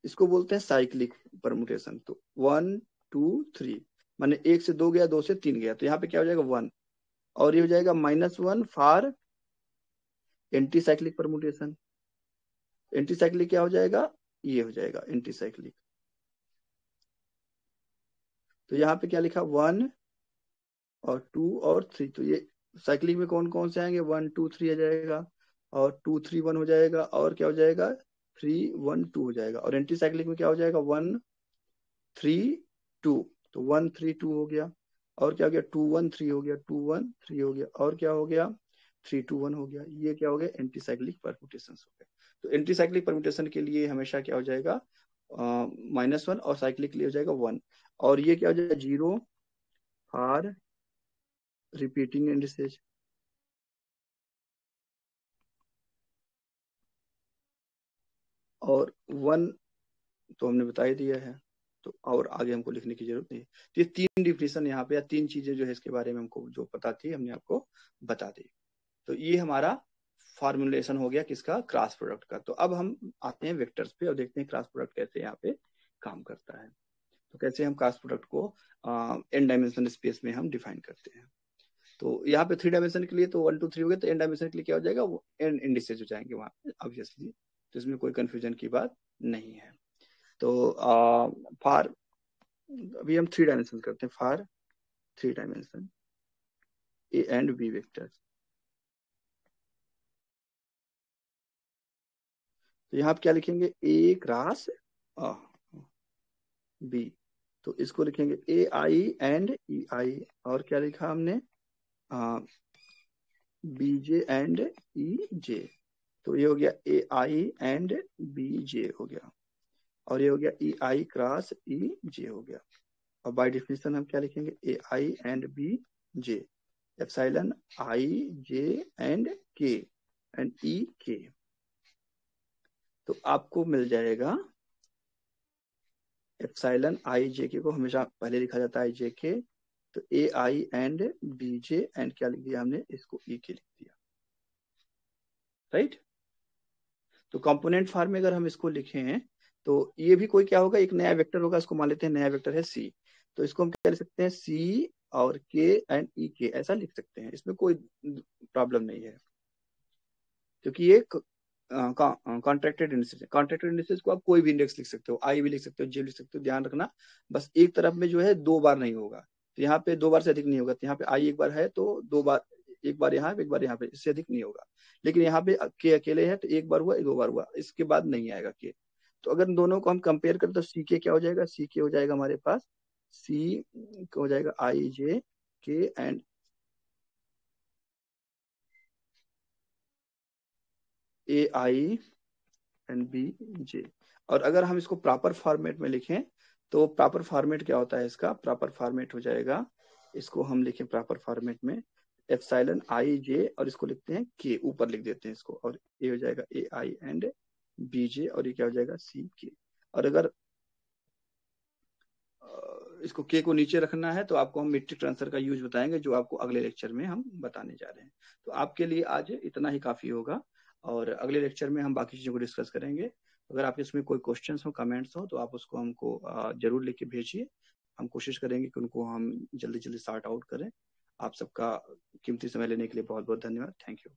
S1: इसको बोलते हैं साइक्लिक परमुटेशन। तो 1 2 3 माने 1 से 2 गया, 2 से 3 गया, तो यहाँ पे क्या हो जाएगा 1। और ये हो जाएगा -1 for anti cyclic permutation. Anti cyclic क्या हो जाएगा, ये हो जाएगा एंटी साइक्लिक। तो यहाँ पे क्या लिखा, 1 और 2 और 3, तो ये साइक्लिक में कौन कौन से आएंगे, 1 2 3 आ जाएगा, और 2 3 1 हो जाएगा, और क्या हो जाएगा 3 1 2 हो जाएगा। और एंटी साइक्लिक में क्या हो जाएगा 1 3 2, तो 1 3 2 हो गया। और क्या हो गया 2 1 3 हो गया, 2 1 3 हो गया, और क्या हो गया 3 2 1 हो गया। ये क्या हो गया, एंटी साइक्लिक परम्यूटेशन हो गए। तो एंटी साइक्लिक परम्यूटेशन के लिए हमेशा क्या हो जाएगा, -1, और साइक्लिक के लिए हो जाएगा 1। और ये क्या हो जाएगा 0 फॉर रिपीटिंग इंडिसेज। और 1 तो हमने बता ही दिया है, तो और आगे हमको लिखने की जरूरत नहीं है। तो ये तीन डिफिनेशन यहाँ पे, या तीन चीजें जो है इसके बारे में हमको जो पता थी हमने आपको बता दी। तो ये हमारा फॉर्मुलेशन हो गया किसका, क्रॉस प्रोडक्ट का। तो अब हम आते हैं वेक्टर्स पे और देखते हैं क्रॉस प्रोडक्ट कैसे यहाँ पे काम करता है। तो कैसे हम क्रॉस प्रोडक्ट को एन डायमेंशनल स्पेस में हम डिफाइन करते हैं। तो यहाँ पे 3 डायमेंशन के लिए तो 1 2 3 हो गया, तो एन डायमेंशन के लिए क्या हो जाएगा, वो एन इंडिसेज हो जाएंगे वहाँ पे ऑब्वियसली। तो इसमें कोई कंफ्यूजन की बात नहीं है। तो फॉर अभी हम 3 डायमेंशन करते हैं, for 3 dimension a and b vector. तो यहाँ पे क्या लिखेंगे, ए क्रॉस बी। तो इसको लिखेंगे ए आई एंड ई आई, और क्या लिखा हमने, बी जे एंड ई जे। तो ये हो गया ए आई एंड बी जे हो गया, और ये हो गया ई आई क्रॉस ई जे हो गया। और बाय डेफिनेशन हम क्या लिखेंगे, A I and B J, epsilon I J and K and E K. तो आपको मिल जाएगा एप्सिलॉन आई जे के को हमेशा पहले लिखा जाता है आई जे के, तो ए आई एंड बी जे एंड क्या लिख दिया हमने, इसको ई के लिख दिया, राइट। तो कंपोनेंट फॉर्म में अगर हम इसको लिखे हैं तो ये भी कोई क्या होगा, एक नया वेक्टर होगा, इसको मान लेते हैं नया वेक्टर है सी। तो इसको हम क्या लिख सकते हैं, सी और के एंड ई के, ऐसा लिख सकते हैं, इसमें कोई प्रॉब्लम नहीं है, क्योंकि ये कॉन्ट्रैक्टेड इंडेक्स है। कॉन्ट्रैक्टेड इंडेक्स को आप कोई भी इंडेक्स लिख सकते हो, आई भी लिख सकते हो, जे लिख सकते हो, ध्यान रखना बस एक तरफ में जो है 2 बार नहीं होगा। तो यहाँ पे 2 बार से अधिक नहीं होगा। तो यहाँ पे आई एक बार है तो 2 बार, एक बार यहाँ एक बार यहाँ पे, इससे अधिक नहीं होगा। लेकिन यहाँ पे के अकेले है तो एक बार हुआ 2 बार हुआ, इसके बाद नहीं आएगा के। तो अगर दोनों को हम कंपेयर करें तो सी के क्या हो जाएगा, सी के हो जाएगा हमारे पास, सी हो जाएगा i j k and a I and B j. और अगर हम इसको प्रॉपर फॉर्मेट में लिखें तो प्रॉपर फॉर्मेट क्या होता है, इसका प्रॉपर फॉर्मेट हो जाएगा, इसको हम लिखें प्रॉपर फॉर्मेट में एप्सिलॉन आई जे, और इसको लिखते हैं के, ऊपर लिख देते हैं इसको, और ये हो जाएगा ए आई एंड बी जे, और ये क्या हो जाएगा सी के। और अगर इसको के को नीचे रखना है तो आपको हम मीट्रिक ट्रांसफर का यूज बताएंगे, जो आपको अगले लेक्चर में हम बताने जा रहे हैं। तो आपके लिए आज इतना ही काफी होगा, और अगले लेक्चर में हम बाकी चीजों को डिस्कस करेंगे। अगर आपके इसमें कोई क्वेश्चंस हो, कमेंट्स हो, तो आप उसको हमको जरूर लिख के भेजिए। हम कोशिश करेंगे कि उनको हम जल्दी जल्दी सॉर्ट आउट करें। आप सबका कीमती समय लेने के लिए बहुत बहुत धन्यवाद। Thank you.